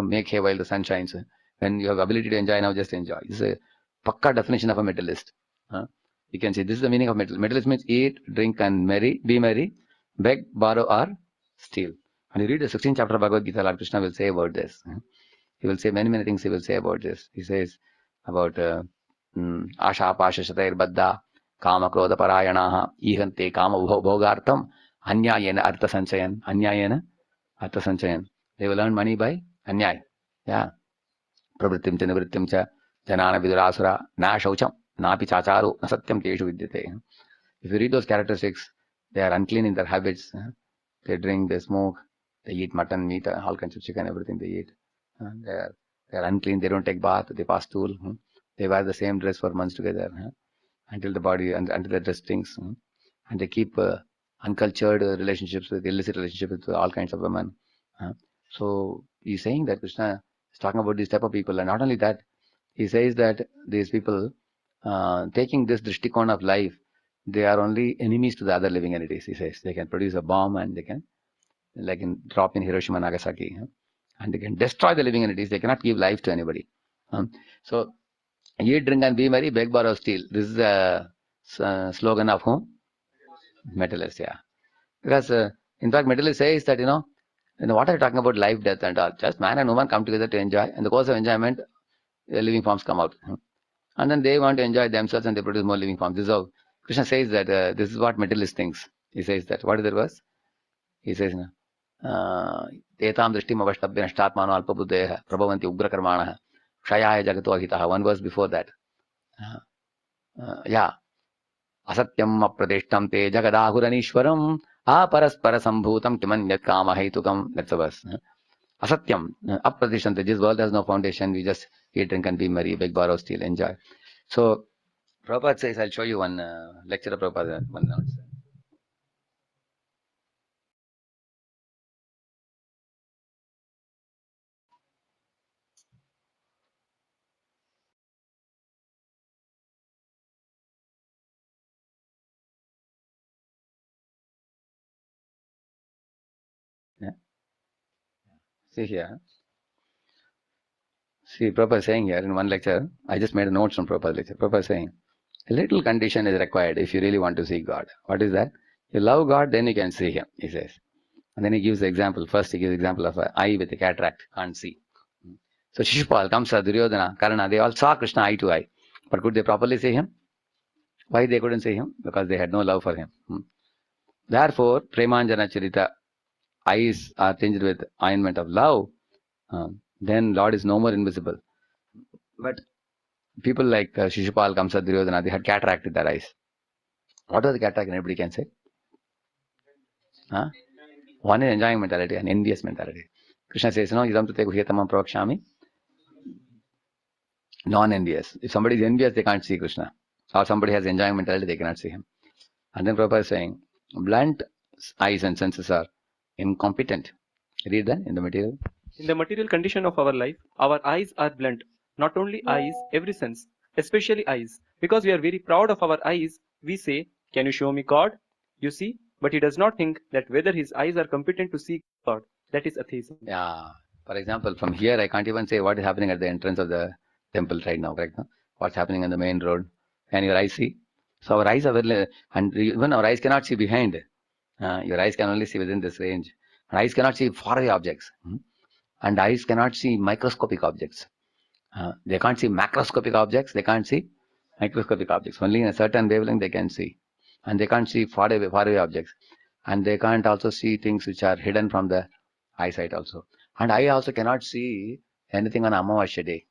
make hay while the sun shines. When you have ability to enjoy, now just enjoy. This is a pakka definition of a materialist. You can see this is the meaning of materialist. Materialist means eat, drink, and be merry, beg, borrow, or steal. And you read the 16th chapter of Bhagavad Gita, Lord Krishna will say about this. He will say many things he will say about this. He says about Asha Pasha Shatair Baddha Kama Krodha Parayanaha Ihante Kama Bhogartam Anyayena Artha Sanchayan. Anyayena Artha Sanchayan. They will earn money by Anyay. Yeah. Pravrittim cha nivrittim cha janana vidurasura na shaucham napi chacharu na satyam teshu vidyate. If you read those characteristics, they are unclean in their habits. They drink, they smoke, they eat mutton, meat, all kinds of chicken, everything they eat. They are unclean, they don't take bath, they pass stool. They wear the same dress for months together until the dress stinks. And they keep uncultured relationships with illicit relationships with all kinds of women. So he's saying that Krishna is talking about these type of people, and not only that, he says that these people taking this drishtikon of life, they are only enemies to the other living entities, he says. They can produce a bomb and they can, like drop in Hiroshima and Nagasaki, and they can destroy the living entities. They cannot give life to anybody. So, eat, drink, and be merry, beg, borrow, steal. This is a slogan of whom? Metallist, yeah. Because, in fact, Metallist says that, what are you talking about life, death, and all? Just man and woman come together to enjoy. In the course of enjoyment, living forms come out. And then they want to enjoy themselves and they produce more living forms. This is how Krishna says that this is what materialist thinks. He says that. What is the verse? He says, Tetam drishtim avashtabhya nashtatmano alpabuddheha prabhavanti ugrakarmanaha kshayaya jagato ahitaha. One verse before that. Yeah. Asatyam apradeshtam te jagadahuranishwaram aparaspara sambhutam kimanyat kama haitukam. That's the verse. Asatyam, apradeshtam te. This world has no foundation. We just eat, drink, and be merry, beg, borrow, steal, enjoy. So, Prabhupada says, I'll show you one lecture of Prabhupada. One note. Yeah. See here. See, Prabhupada is saying here in one lecture, I just made a note from Prabhupada lecture. Prabhupada is saying, a little condition is required if you really want to see God. What is that? You love God, then you can see Him, he says. And then he gives the example. First, he gives the example of an eye with a cataract, can't see. So Shishupal, Kamsa, Duryodhana, Karna, they all saw Krishna eye to eye. But could they properly see Him? Why they couldn't see Him? Because they had no love for Him. Therefore, Premanjana Charita, eyes are tinged with ointment of love. Then Lord is no more invisible. But people like Shishupal, Kamsa, Duryodhana, they had cataract in their eyes. What was the cataract? Anybody can say? One is enjoying mentality, an envious mentality. Krishna says, idam tate guhyatamam pravakshami. Non-envious. If somebody is envious, they can't see Krishna. Or somebody has enjoying mentality, they cannot see Him. And then Prabhupada is saying, blunt eyes and senses are incompetent. Read that in the material. In the material condition of our life, our eyes are blunt. Not only eyes, every sense, especially eyes. Because we are very proud of our eyes, we say, can you show me God? You see, but he does not think that whether his eyes are competent to see God. That is atheism. Yeah. For example, from here, I can't even say what is happening at the entrance of the temple right now, correct? No? What's happening on the main road? Can your eyes see? So our eyes are very, and even our eyes cannot see behind. Your eyes can only see within this range. And eyes cannot see faraway objects. And eyes cannot see microscopic objects. They can't see macroscopic objects. They can't see microscopic objects. Only in a certain wavelength they can see. And they can't see faraway objects. And they can't also see things which are hidden from the eyesight also. And eye also cannot see anything on Amavasya day,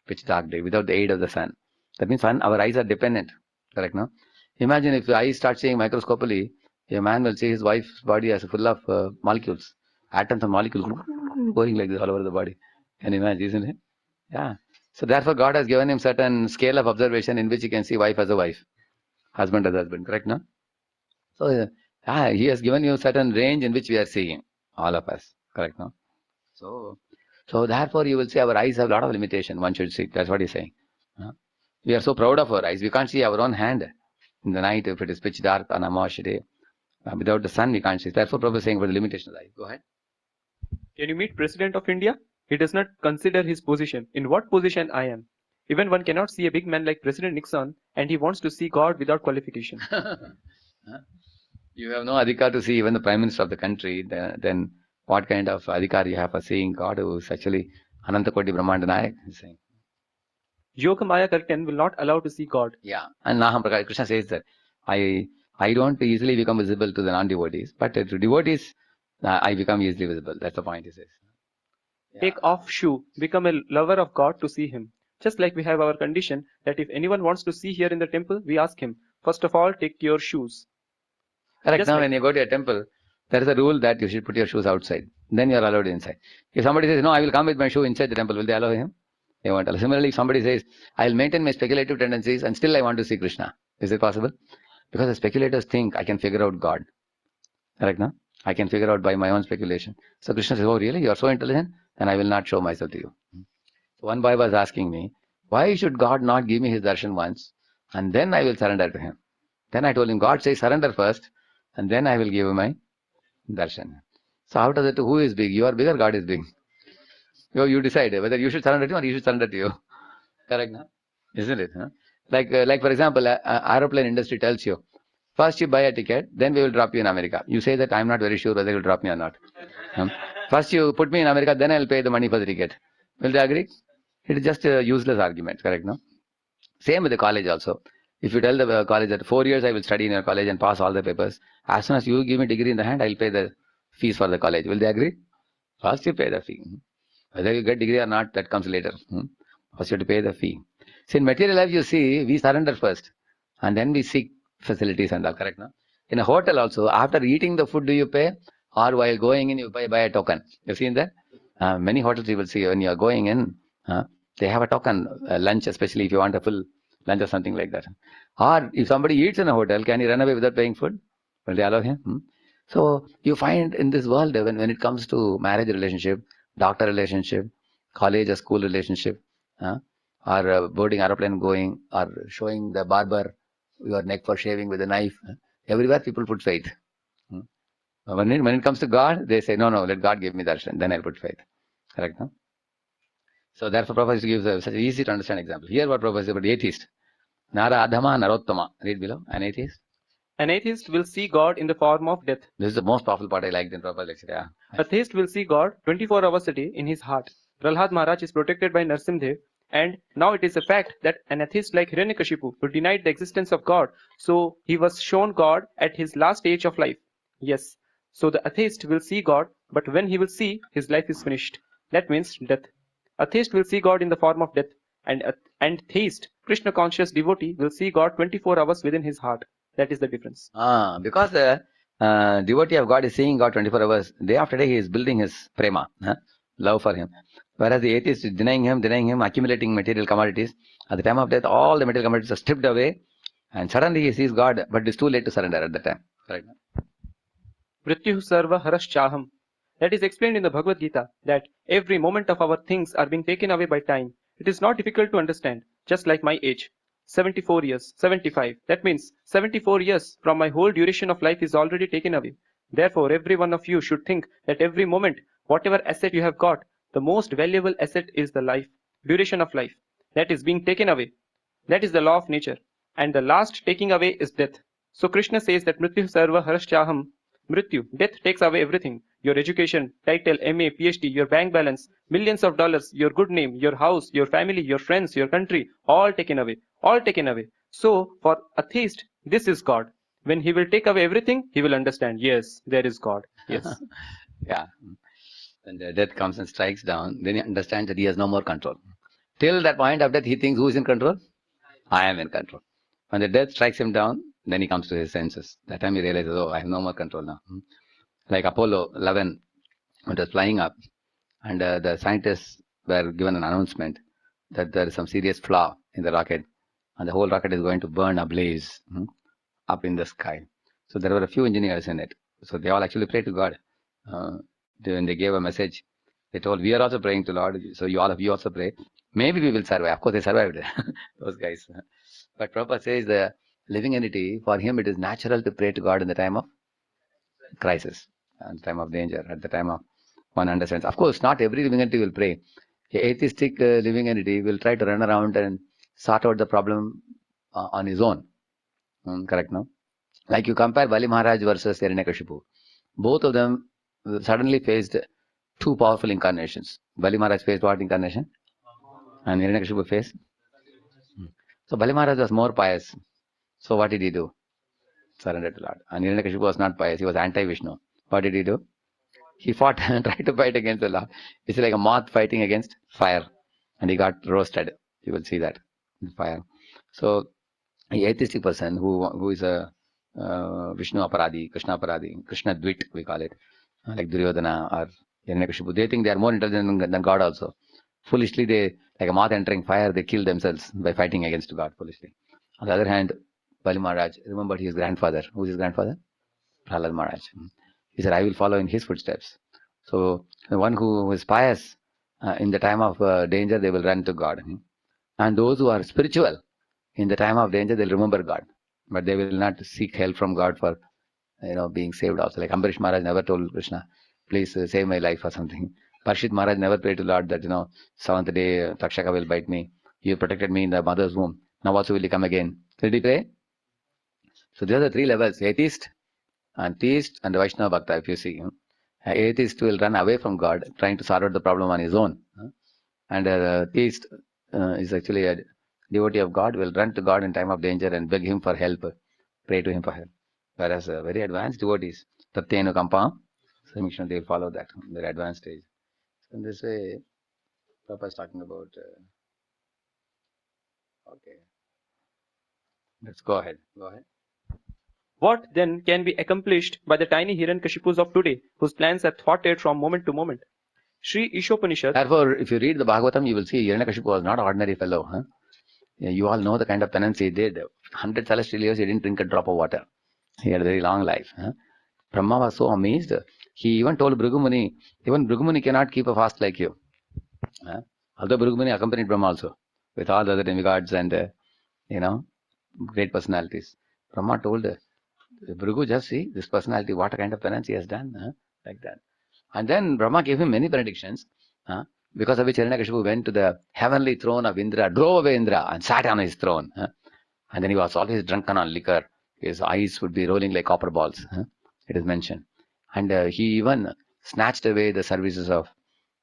pitch dark day, without the aid of the sun. That means our eyes are dependent. Correct, no? Imagine if the eyes start seeing microscopically, a man will see his wife's body as full of molecules, atoms and molecules going like this all over the body. Can you imagine, isn't it? Yeah. So therefore God has given him certain scale of observation in which he can see wife as a wife, husband as a husband. Correct, no? So he has given you certain range in which we are seeing, all of us. Correct, no? So therefore you will see our eyes have a lot of limitation. One should see. That's what he's saying. We are so proud of our eyes. We can't see our own hand in the night if it is pitch dark on Amavasya day. Without the sun, we can't see. Therefore, Prabhupada is saying about the limitation of the eyes. Go ahead. Can you meet President of India? He does not consider his position. In what position I am? Even one cannot see a big man like President Nixon, and he wants to see God without qualification. You have no adhikar to see even the Prime Minister of the country. Then what kind of adhikar you have for seeing God, who is actually Anantakoti Brahmanda Nayak? He's saying. Yogamaya curtain will not allow to see God. Yeah. And Naham Prakash, Krishna says that I don't easily become visible to the non-devotees, but to devotees, I become easily visible. That's the point he says. Yeah. Take off shoe, become a lover of God to see him. Just like we have our condition that if anyone wants to see here in the temple, we ask him, first of all, take your shoes. Correct. Now when you go to a temple, there is a rule that you should put your shoes outside. Then you are allowed inside. If somebody says, no, I will come with my shoe inside the temple, will they allow him? They won't allow. Similarly, if somebody says, I will maintain my speculative tendencies and still I want to see Krishna. Is it possible? Because the speculators think I can figure out God. Correct, no? I can figure out by my own speculation. So Krishna says, oh really? You are so intelligent? Then I will not show myself to you. One boy was asking me, why should God not give me his darshan once and then I will surrender to him? Then I told him, God says surrender first, and then I will give you my darshan. So out of the two, who is big? You are big or God is big? You decide whether you should surrender to him or he should surrender to you. Correct, no? Isn't it? Huh? Like for example, aeroplane industry tells you, first you buy a ticket, then we will drop you in America. You say that I'm not very sure whether you will drop me or not. First you put me in America, then I'll pay the money for the ticket. Will they agree? It is just a useless argument, correct, no? Same with the college also. If you tell the college that 4 years I will study in your college and pass all the papers, as soon as you give me degree in the hand, I'll pay the fees for the college. Will they agree? First you pay the fee. Whether you get degree or not, that comes later. First you have to pay the fee. See, in material life, you see, we surrender first, and then we seek facilities and all, correct, no? In a hotel also, after eating the food, do you pay? Or while going in, you buy a token. You've seen that? Many hotels you will see when you are going in, they have a token, lunch, especially if you want a full lunch or something like that. Or if somebody eats in a hotel, can he run away without paying food? Will they allow him? So you find in this world, when it comes to marriage relationship, doctor relationship, college or school relationship, or boarding aeroplane going, or showing the barber your neck for shaving with a knife, everywhere people put faith. When it comes to God, they say, no, let God give me darshan, then I'll put faith. Correct, no? So therefore, Prabhupada gives such an easy to understand example. Here what Prabhupada says about the atheist. Nara adhama narottama. Read below. An atheist. An atheist will see God in the form of death. This is the most powerful part I liked in Prabhupada lecture. Yeah. A theist will see God 24 hours a day in his heart. Prahlad Maharaj is protected by Narsimdev, and now it is a fact that an atheist like Hiranyakashipu who denied the existence of God, so he was shown God at his last stage of life. Yes, so the atheist will see God, but when he will see, his life is finished. That means death. A theist will see God in the form of death, and theist, Krishna conscious devotee, will see God 24 hours within his heart. That is the difference. Because the devotee of God is seeing God 24 hours. Day after day, he is building his prema, love for him. Whereas the atheist is denying him, accumulating material commodities. At the time of death, all the material commodities are stripped away, and suddenly he sees God, but it is too late to surrender at that time. Right? Mrityuh sarva haraschaham. That is explained in the Bhagavad Gita, that every moment of our things are being taken away by time. It is not difficult to understand, just like my age. 74 years, 75. That means 74 years from my whole duration of life is already taken away. Therefore, every one of you should think that every moment, whatever asset you have got, the most valuable asset is the life, duration of life. That is being taken away. That is the law of nature. And the last taking away is death. So Krishna says that Mrityu sarva haraschaham. Mrityu, death takes away everything. Your education, title, MA, PhD, your bank balance, millions of dollars, your good name, your house, your family, your friends, your country, all taken away. All taken away. So for a theist, this is God. When he will take away everything, he will understand, yes, there is God. Yes. Yeah. When the death comes and strikes down, then he understands that he has no more control. Till that point of death, he thinks, who is in control? I am in control. When the death strikes him down, then he comes to his senses. That time he realizes, oh, I have no more control now. Like Apollo 11, it was flying up, and the scientists were given an announcement that there is some serious flaw in the rocket, and the whole rocket is going to burn ablaze up in the sky. So there were a few engineers in it. So they all actually prayed to God. When they gave a message, they told, we are also praying to Lord, so all of you also pray. Maybe we will survive. Of course, they survived, those guys. But Prabhupada says the living entity, for him, it is natural to pray to God in the time of crisis, at the time of danger, at the time of one understands. Of course, not every living entity will pray. The atheistic living entity will try to run around and sort out the problem on his own. Correct, no? Like you compare Bali Maharaj versus Hiranyakashipu. Both of them suddenly faced two powerful incarnations. Bali Maharaj faced what incarnation? And Hiranyakashipu faced? So Bali Maharaj was more pious. So what did he do? Surrendered to Lord. And Hiranyakashipu was not pious. He was anti-Vishnu. What did he do? He fought and tried to fight against the Lord. It's like a moth fighting against fire. And he got roasted. You will see that in fire. So the atheistic person who is a Vishnu Aparadi, Krishna Aparadi, Krishna Dvit, we call it, like Duryodhana or Hiranyakashipu, they think they are more intelligent than God also. Foolishly, they, like a moth entering fire, they kill themselves by fighting against God foolishly. On the other hand, Bali Maharaj remembered his grandfather. Who is his grandfather? Prahlad Maharaj. He said, I will follow in his footsteps. So the one who is pious, in the time of danger, they will run to God. And those who are spiritual, in the time of danger, they'll remember God. but they will not seek help from God for being saved also. Like Ambarish Maharaj never told Krishna, please save my life or something. Parshit Maharaj never prayed to Lord that, seventh day Takshaka will bite me. You protected me in the mother's womb. Now also will he come again? Did he pray? So there are the three levels: atheist, and theist, and Vaishnava Bhakta. If you see, atheist will run away from God, trying to sort out the problem on his own. And theist is actually a devotee of God, will run to God in time of danger and beg him for help, pray to him for help. Whereas very advanced devotees, Tatyenu Kampa, so they follow that, very advanced stage. So in this way, Prabhupada is talking about, okay, let's go ahead. What then can be accomplished by the tiny Hiranyakashipus of today, whose plans are thwarted from moment to moment? Sri Isopanishad. Therefore, if you read the Bhagavatam, you will see Hiranyakashipu was not an ordinary fellow. Yeah, you all know the kind of penance he did. 100 celestial years, he didn't drink a drop of water. He had a very long life. Brahma was so amazed. He even told Bhrigumuni, even Bhrigumuni cannot keep a fast like you. Although Bhrigumuni accompanied Brahma also, with all the other demigods and, great personalities. Brahma told Bhrigu, just see this personality, what a kind of penance he has done. Like that. And then Brahma gave him many benedictions, because of which Hiranyakashipu went to the heavenly throne of Indra, drove away Indra and sat on his throne. And then he was always drunken on liquor. His eyes would be rolling like copper balls. It is mentioned. And he even snatched away the services of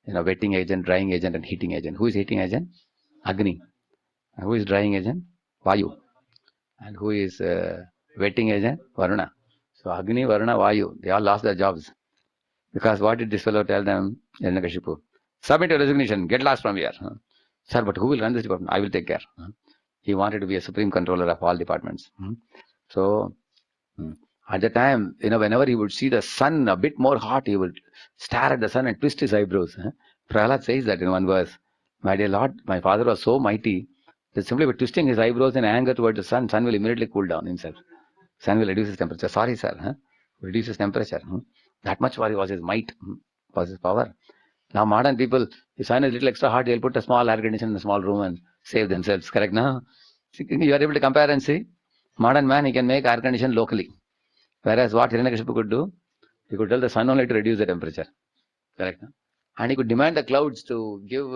wetting agent, drying agent, and heating agent. Who is heating agent? Agni. Who is drying agent? Vayu. And who is wetting agent? Varuna. So Agni, Varuna, Vayu, they all lost their jobs. Because what did this fellow tell them? Hiranyakashipu, submit your resignation, get lost from here. Sir, but who will run this department? I will take care. He wanted to be a supreme controller of all departments. So, at the time, whenever he would see the sun a bit more hot, he would stare at the sun and twist his eyebrows. Prahlad says that in one verse, my dear Lord, my father was so mighty that simply by twisting his eyebrows in anger towards the sun will immediately cool down himself. Sun will reduce his temperature. Sorry, sir. Reduce his temperature. That much was his might, was his power. Now modern people, if sun is a little extra hot, they'll put a small air conditioner in a small room and save themselves. Correct now? You are able to compare and see. Modern man, he can make air condition locally. Whereas what Hiranyakashipu could do, he could tell the sun only to reduce the temperature. Correct? And he could demand the clouds to give,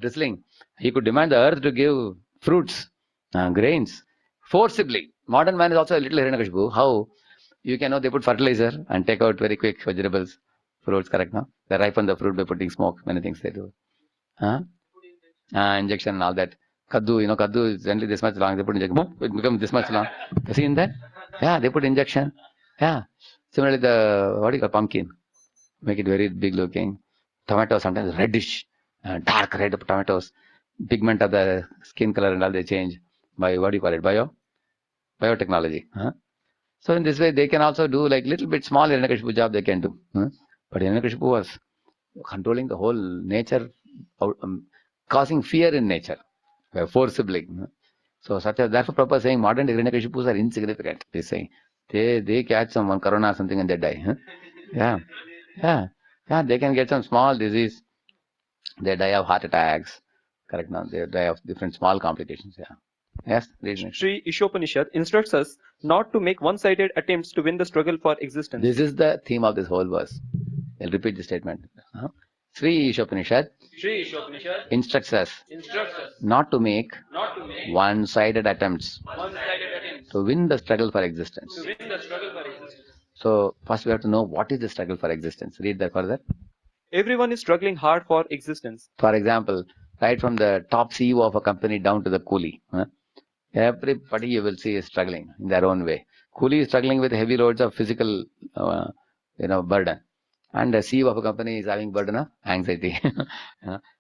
drizzling. He could demand the earth to give fruits, grains, forcibly. Modern man is also a little Hiranyakashipu. How? You can know they put fertilizer and take out very quick vegetables, fruits, correct now? They ripen the fruit by putting smoke, many things they do. Injection and all that. Kaddu, kaddu is generally this much long, they put injection, boom, it becomes this much long. You see in that? Yeah, they put injection. Yeah. Similarly, what do you call pumpkin? Make it very big looking. Tomato sometimes reddish, dark red tomatoes. Pigment of the skin color and all they change by, what do you call it? Biotechnology. So in this way, they can also do like little bit small Hiranyakashipu job they can do. But Hiranyakashipu was controlling the whole nature, causing fear in nature, forcibly. So therefore Prabhupada is saying modern Hiranyakashipus are insignificant. He's saying they catch someone, corona or something, and they die. Yeah, they can get some small disease. They die of heart attacks. Correct now. They die of different small complications. Yeah. Yes, Sri Isopanishad instructs us not to make one-sided attempts to win the struggle for existence. This is the theme of this whole verse. I'll repeat the statement. Sri Isopanishad instructs us not to make one-sided attempts to win the struggle for existence. So first we have to know what is the struggle for existence. Read that further. Everyone is struggling hard for existence. For example, right from the top CEO of a company down to the coolie. Everybody you will see is struggling in their own way. Coolie is struggling with heavy loads of physical, burden. And the CEO of a company is having burden of anxiety.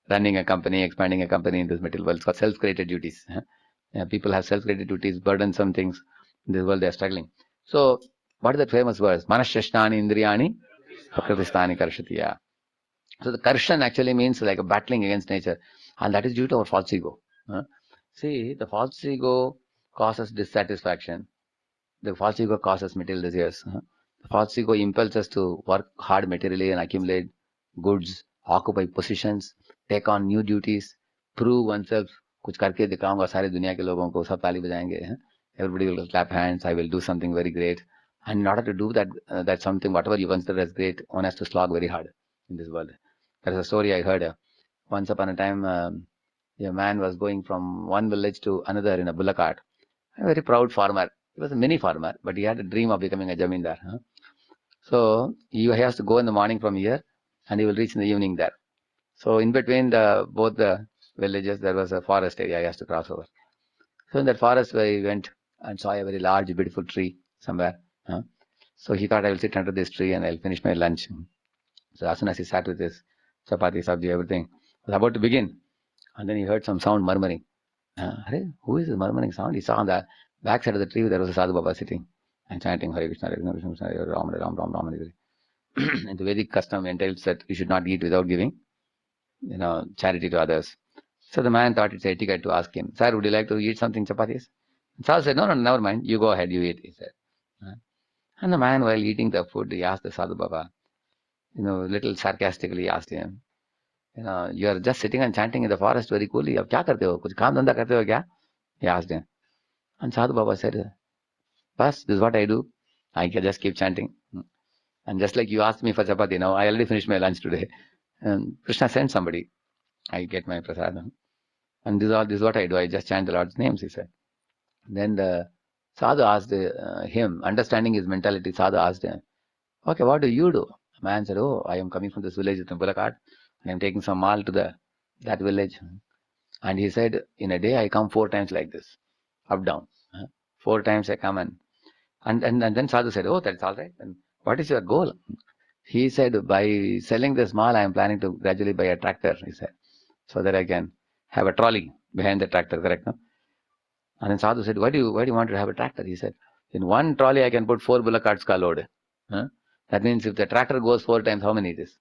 Running a company, expanding a company in this material world. It's called self-created duties. People have self-created duties, burdensome things. In this world they are struggling. So, what is that famous verse? Manashashtani indriyani prakritistani karshatiya. So the karshan actually means like a battling against nature. And that is due to our false ego. See, the false ego causes dissatisfaction. The false ego causes material desires. The false ego impels us to work hard materially and accumulate goods, occupy positions, take on new duties, prove oneself. कुछ करके दिखाऊंगा सारी दुनिया के लोगों को सब ताली बजाएंगे. Everybody will clap hands. I will do something very great. And in order to do that, that something, whatever you consider as great, one has to slog very hard in this world. There's a story I heard. Once upon a time, a man was going from one village to another in a bullock cart. A very proud farmer. He was a mini farmer, but he had a dream of becoming a jamindar. So he has to go in the morning from here, and he will reach in the evening there. So in between both the villages, there was a forest area he has to cross over. So in that forest where he went and saw a very large, beautiful tree somewhere. So he thought, I will sit under this tree and I'll finish my lunch. So as soon as he sat with his chapati, sabji, everything, was about to begin. And then he heard some sound murmuring. Who is this murmuring sound? He saw on the back side of the tree there was a Sadhu Baba sitting and chanting Hare Krishna, Hare Krishna, Krishna Krishna, Hare Ram, Hare Ram, Ram Ram, Hare Hare. And the Vedic custom entails that you should not eat without giving, charity to others. So the man thought it's etiquette to ask him, Sir, would you like to eat something chapatis? And Sadhu said, No, never mind. You go ahead, you eat, he said. And the man, while eating the food, he asked the Sadhu Baba, little sarcastically asked him, you are just sitting and chanting in the forest very coolly. Ab kya karte ho? Kuch kaam dhanda karte ho kya? He asked him. And Sadhu Baba said, Bas, this is what I do. I can just keep chanting. And just like you asked me for chapati, now I already finished my lunch today. And Krishna sent somebody. I get my prasadam. And this is what I do. I just chant the Lord's names, he said. Then the Sadhu asked him, understanding his mentality, Sadhu asked him, okay, what do you do? The man said, oh, I am coming from this village with Tempulakat. I am taking some mal to that village. And he said, in a day I come 4 times like this, up, down. 4 times I come and then Sadhu said, oh, that's all right. And what is your goal? He said, by selling this mal, I am planning to gradually buy a tractor, he said, so that I can have a trolley behind the tractor, correct? No? And then Sadhu said, why do you want to have a tractor? He said, in one trolley I can put 4 bullock carts ka load. That means if the tractor goes 4 times, how many it is?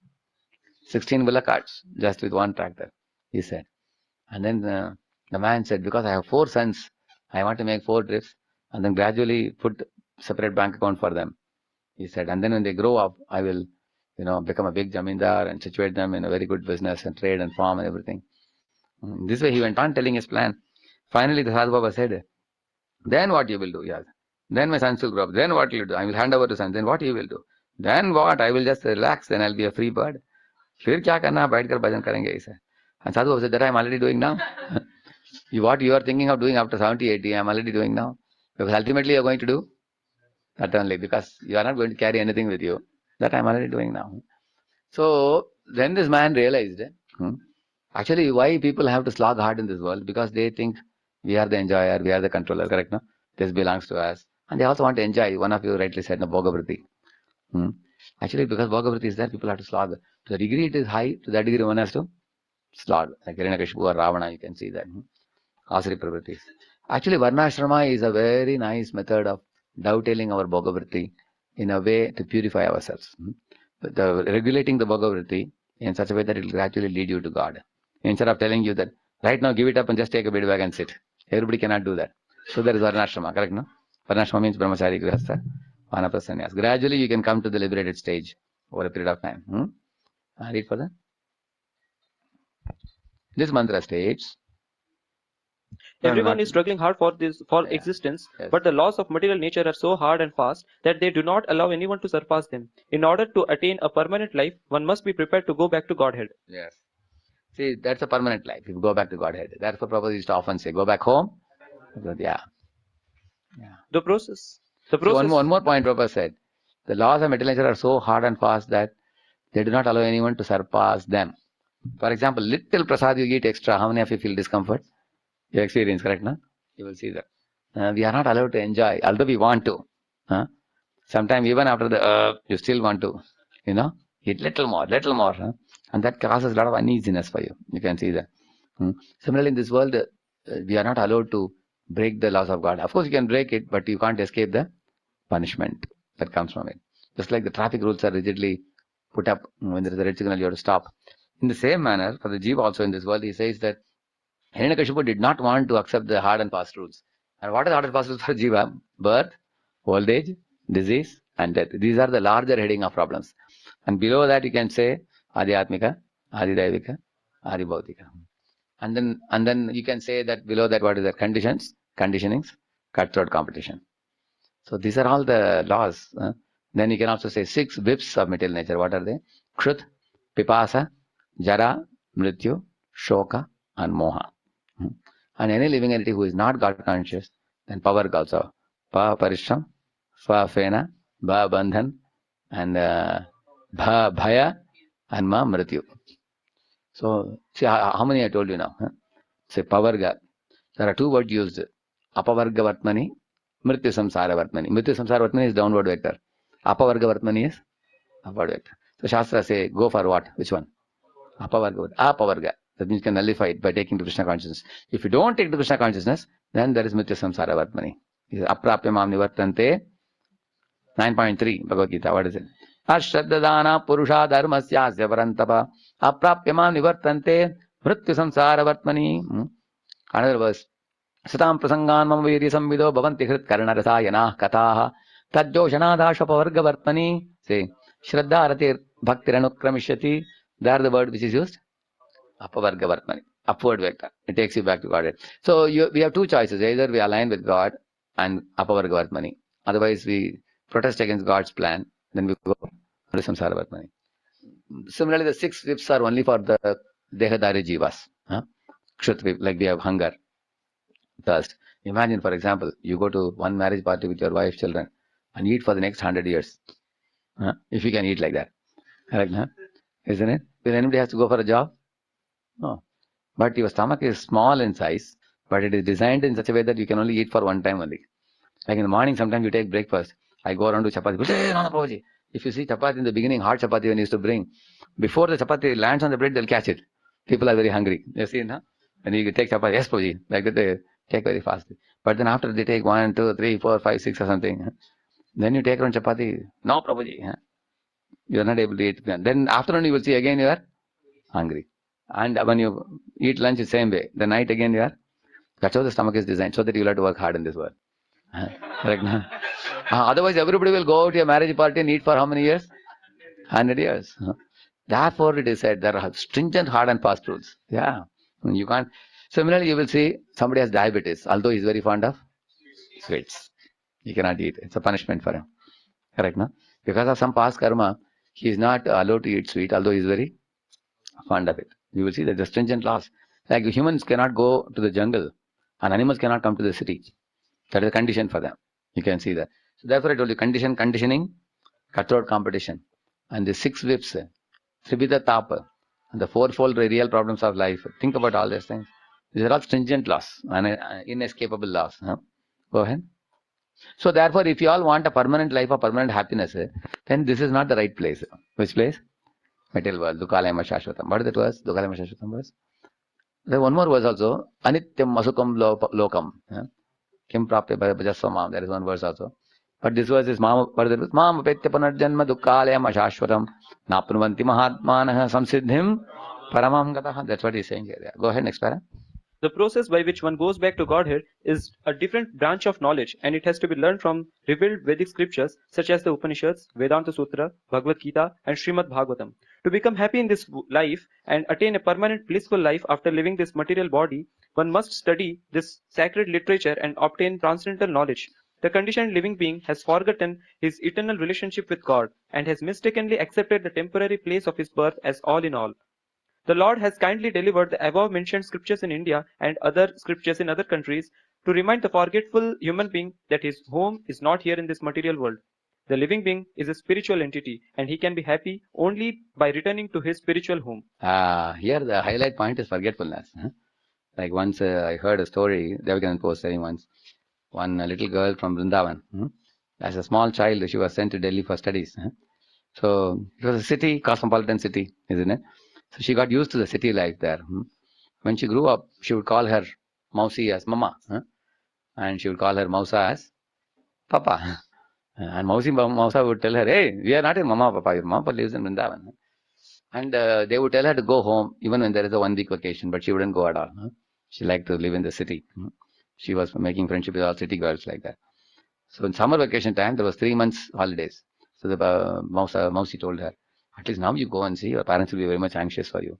16 bullock carts, just with one tractor, he said. And then the man said, because I have 4 sons, I want to make 4 trips and then gradually put separate bank account for them, he said. And then when they grow up, I will, become a big jamindar and situate them in a very good business and trade and farm and everything. This way he went on telling his plan. Finally, the Sadhu Baba said, then what you will do? Yes. Then my sons will grow up. Then what you will do? I will hand over to sons. Then what you will do? Then what? I will just relax. Then I'll be a free bird. फिर क्या करना बैठ कर भजन करेंगे इसे. And Sadhu Baba said, that I am already doing now. What you are thinking of doing after 70, 80, I am already doing now. Because ultimately you are going to do that only, because you are not going to carry anything with you. That I am already doing now. So then this man realized, actually why people have to slog hard in this world, because they think we are the enjoyer, we are the controller, correct? No? This belongs to us. And they also want to enjoy. One of you rightly said, Bhogavriti. Actually, because Bhogavriti is there, people have to slog. To the degree it is high, to that degree one has to slog. Like Hiranyakashipu or Ravana, you can see that. Asri pravritis. Actually, Varnashrama is a very nice method of dovetailing our Bhogavriti in a way to purify ourselves. Regulating the Bhogavriti in such a way that it will gradually lead you to God. Instead of telling you that, right now give it up and just take a bed bag and sit. Everybody cannot do that. So there is Varnashrama, correct, no? Varnashrama means Brahmachari, Grihastha, Vanaprastha, Sannyas. Gradually you can come to the liberated stage over a period of time. Read further. This mantra states, everyone is struggling hard for existence, yes. But the laws of material nature are so hard and fast that they do not allow anyone to surpass them. In order to attain a permanent life, one must be prepared to go back to Godhead. Yes. See, that's a permanent life. If you go back to Godhead. That's what Prabhupada used to often say. Go back home. Yeah. The process. So one more point Prabhupada said. The laws of material nature are so hard and fast that they do not allow anyone to surpass them. For example, little prasad you eat extra, how many of you feel discomfort? You experience, correct, no? You will see that. We are not allowed to enjoy, although we want to. Sometimes even after you still want to, eat little more. And that causes a lot of uneasiness for you. You can see that. Similarly, in this world, we are not allowed to break the laws of God. Of course, you can break it, but you can't escape the punishment that comes from it. Just like the traffic rules are rigidly put up, when there is a red signal, you have to stop. In the same manner, for the Jiva also in this world, he says that Hiranyakashipu did not want to accept the hard and fast rules. And what are the hard and fast rules for Jiva? Birth, old age, disease, and death. These are the larger heading of problems. And below that you can say Adhyatmika, Adidaivika, Adibhautika. And then you can say that below that what is the conditions, conditionings, cutthroat competition. So these are all the laws. Then you can also say 6 whips of material nature. What are they? Krut, Pipasa, Jara, Mrityu, Shoka, and Moha. And any living entity who is not God conscious, then power also. Pa Parishram, Fa Fena, Ba Bandhan, and Bha Bhaya, and Ma Mrityu. So, see how many I told you now? Say Pavarga. There are 2 words used. Apavarga Vartmani, Mrityu Samsara Vartmani. Mrityu Samsara Vartmani is downward vector. Apavarga Vartmani is upward vector. So Shastra say, go for what? Which one? Apavarga. Apavarga. That means you can nullify it by taking to Krishna consciousness. If you don't take to Krishna consciousness, then there is Mrityu Samsara Vartmani. Aprapya Mam Nivartante. 9.3 Bhagavad Gita. What is it? Ashraddadana Purusha Dharmasyasya Varantapa. Aprapya Mam Nivartante. Mrityu Samsara Vartmani. Another verse. Satam prasangan mama virya samvido bhavanti hrit karna rasayana kataha tadjoshanaadashapavarga vartmani. Say, Shraddha Ratir Bhakti Ranukramishati. There the word which is used. Apavarga vartmani. Upward vector. It takes you back to God. So we have 2 choices. Either we align with God and Apavarga vartmani. Otherwise we protest against God's plan. Then we go to samsara vartmani. Similarly, the 6 whips are only for the dehadari jivas. Like we have hunger, thirst. Imagine, for example, you go to one marriage party with your wife, children, and eat for the next 100 years. If you can eat like that. Correct, isn't it? Will anybody have to go for a job? No. But your stomach is small in size, but it is designed in such a way that you can only eat for one time only. Like in the morning, sometimes you take breakfast. I go around to chapati. Hey, no, Prabhuji. If you see chapati in the beginning, hard chapati when he used to bring, before the chapati lands on the bread, they'll catch it. People are very hungry. You see, no? When you take chapati, yes, Prabhuji, like that they take very fast. But then after they take 1, 2, 3, 4, 5, 6 or something, then you take around chapati. No, Prabhuji. You are not able to eat. Then afternoon you will see again you are hungry. And when you eat lunch the same way, the night again you are. That's how the stomach is designed, so that you will have to work hard in this world. Correct, no? Otherwise, everybody will go to a marriage party and eat for how many years? 100 years. Therefore, it is said there are stringent, hard and fast rules. Yeah, you can't. Similarly, you will see somebody has diabetes, although he's very fond of sweets. He cannot eat. It's a punishment for him. Correct, no? Because of some past karma, he is not allowed to eat sweet, although he is very fond of it. You will see that the stringent laws. Like humans cannot go to the jungle, and animals cannot come to the city. That is a condition for them. You can see that. So therefore, I told you conditioning, cutthroat competition, and the 6 whips, Tribhita Tapa, and the 4-fold real problems of life. Think about all these things. These are all stringent laws and inescapable laws. Go ahead. So therefore, if you all want a permanent life or permanent happiness, then this is not the right place. Which place? Material world. Dukalayama Shashvatam. What is that verse? Dukalayama Shashvatam verse. There one more verse also. Anityam Masukam Lokam. Kim Prapte Bhajasva. There is one verse also. But this verse is Mam Petya Panarjanma Dukkalayama Shashvatam Napnuvanti Mahatmanah Samsiddhim Paramam Gataha. That's what he's saying here. Go ahead, next para. The process by which one goes back to Godhead is a different branch of knowledge, and it has to be learned from revealed Vedic scriptures such as the Upanishads, Vedanta Sutra, Bhagavad Gita, and Srimad Bhagavatam. To become happy in this life and attain a permanent blissful life after leaving this material body, one must study this sacred literature and obtain transcendental knowledge. The conditioned living being has forgotten his eternal relationship with God and has mistakenly accepted the temporary place of his birth as all in all. The Lord has kindly delivered the above-mentioned scriptures in India and other scriptures in other countries to remind the forgetful human being that his home is not here in this material world. The living being is a spiritual entity, and he can be happy only by returning to his spiritual home. Here the highlight point is forgetfulness. Like once I heard a story, Devakanand was saying once, one little girl from Vrindavan, as a small child, she was sent to Delhi for studies. So it was a city, cosmopolitan city, isn't it? So she got used to the city life there. When she grew up, she would call her Mausi as Mama, and she would call her Mausa as Papa. And Mausa would tell her, hey, we are not your Mama, Papa, your Mama lives in Vrindavan. And they would tell her to go home even when there is a 1-week vacation, but she wouldn't go at all. She liked to live in the city. She was making friendship with all city girls like that. So in summer vacation time, there was 3 months holidays. So the Mausi told her, at least now you go and see, your parents will be very much anxious for you.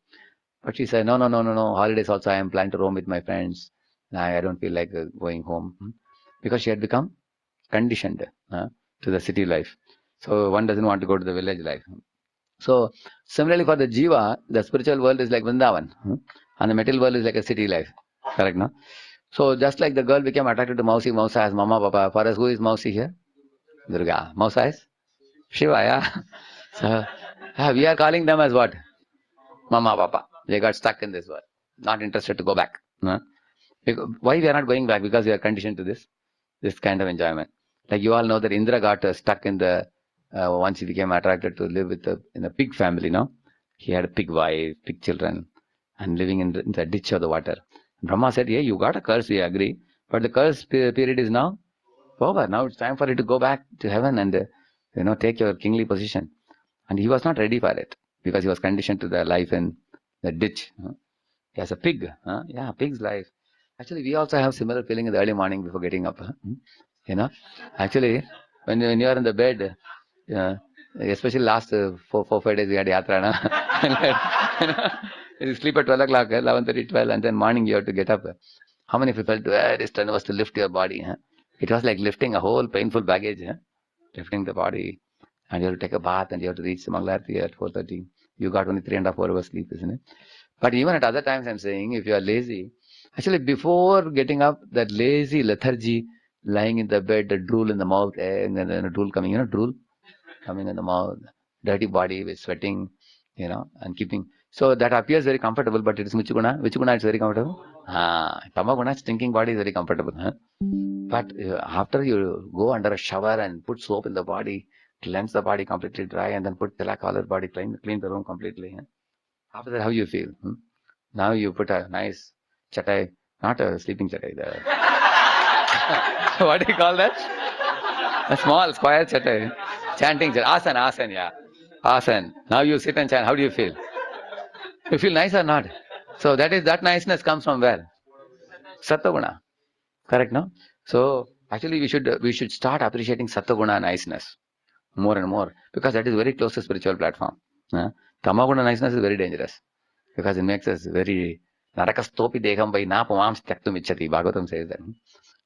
But she said, no. Holidays also, I am planning to roam with my friends. I don't feel like going home. because she had become conditioned to the city life. So one doesn't want to go to the village life. So similarly for the jiva, the spiritual world is like Vrindavan, and the material world is like a city life. Correct, no? So just like the girl became attracted to Mausi, Mausa as Mama Papa. For us, who is Mausi here? Durga. Mausa is Shiva, yeah. So we are calling them as what? Mama Papa. They got stuck in this world, not interested to go back. Why we are not going back? Because we are conditioned to this kind of enjoyment. Like you all know that Indra got stuck in the once he became attracted to live in a pig family. No, he had a pig wife, pig children, and living in the ditch of the water. Brahma said, "Yeah, you got a curse. We agree, but the curse period is now over. Now it's time for you to go back to heaven and take your kingly position." And he was not ready for it because he was conditioned to the life in the ditch. As a pig, yeah, pig's life. Actually, we also have similar feeling in the early morning before getting up. You know, actually, when you are in the bed, uh, especially last 4 5 days we had yatra, na? You sleep at 12 o'clock, 11:30, 12, and then morning you have to get up. How many people felt this turn was to lift your body? It was like lifting a whole painful baggage, lifting the body, and you have to take a bath and you have to reach Mangalarti at 4:30. You got only 3.5 4 hours sleep, isn't it? But even at other times, I'm saying, if you are lazy, actually before getting up, that lazy lethargy, lying in the bed, the drool in the mouth, and then drool coming, drool coming in the mouth, dirty body with sweating, and keeping. So that appears very comfortable, but it is Michuguna. Which guna is very comfortable? Tamaguna, stinking body is very comfortable. But after you go under a shower and put soap in the body, cleanse the body completely dry, and then put tilak all over the body, clean the room completely. After that, how you feel? Now you put a nice chatai, not a sleeping chatai. What do you call that? A small square chatai. Chanting chatai. Asan, yeah. Asan. Now you sit and chant. How do you feel? You feel nice or not? So that niceness comes from where? Sattva-guna. Correct, no? So actually we should start appreciating Sattva-guna niceness more and more, because that is very close to spiritual platform. Tamaguna niceness is very dangerous because it makes us very narakastopi dekam by na pamams tyaktum ichchati. Bhagavatam says that.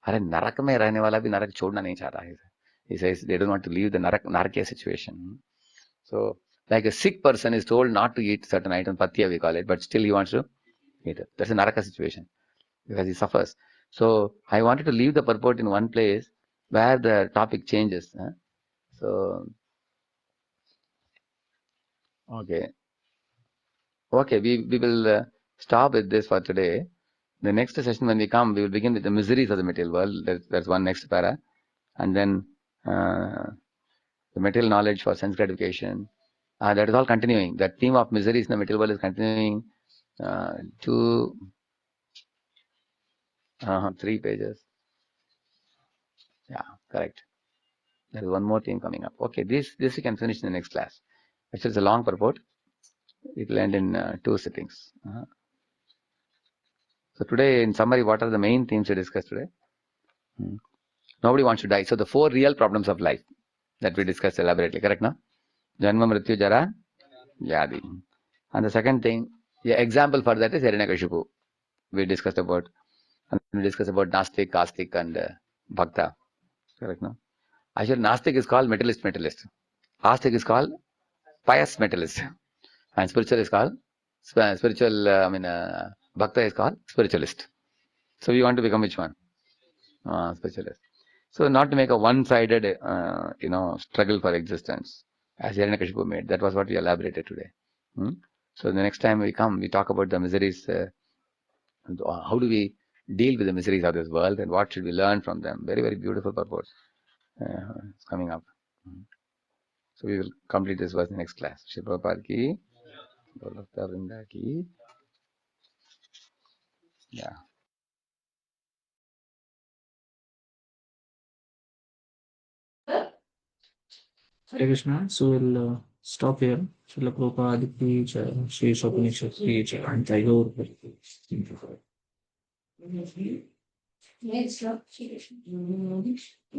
अरे नरक में रहने वाला भी नरक छोड़ना नहीं चाहता है. He says they don't want to leave the naraka situation. So like a sick person is told not to eat certain items, patya we call it, but still he wants to eat it. That's a naraka situation because he suffers. So I wanted to leave the purport in one place where the topic changes. So okay, we will stop with this for today. The next session when we come, we will begin with the miseries of the material world. That's one next para, and then the material knowledge for sense gratification. That is all continuing. That theme of miseries in the material world is continuing to 3 pages. Yeah, correct. There is one more theme coming up. Okay, this we can finish in the next class. Actually, it's a long purport. It will end in 2 sittings. So today, in summary, what are the main themes we discussed today? Nobody wants to die. So the 4 real problems of life that we discussed elaborately, correct, no? Janma, Mrityu, Jara, Vyadi. And the second thing, the example for that is Hiranyakashipu. We discussed about, and we discussed about Nastik, Astik, and Bhakta. Correct, no? Actually, Nastik is called materialist. Astik is called pious materialist. And spiritual is called, Bhakta is called spiritualist. So we want to become which one? Spiritualist. So not to make a one-sided, struggle for existence, as Hiranyakashipu made. That was what we elaborated today. So the next time we come, we talk about the miseries. How do we deal with the miseries of this world, and what should we learn from them? Very, very beautiful purpose. It's coming up. So we will complete this verse in the next class. Shri Prabhupada ki, Gaurabhakta Vrinda ki. Yeah. Hare Krishna. So we'll stop here. Srila Prabhupada ki jai, Shri Isopanishad ki jai, and Jai Gaur. Yes, sir.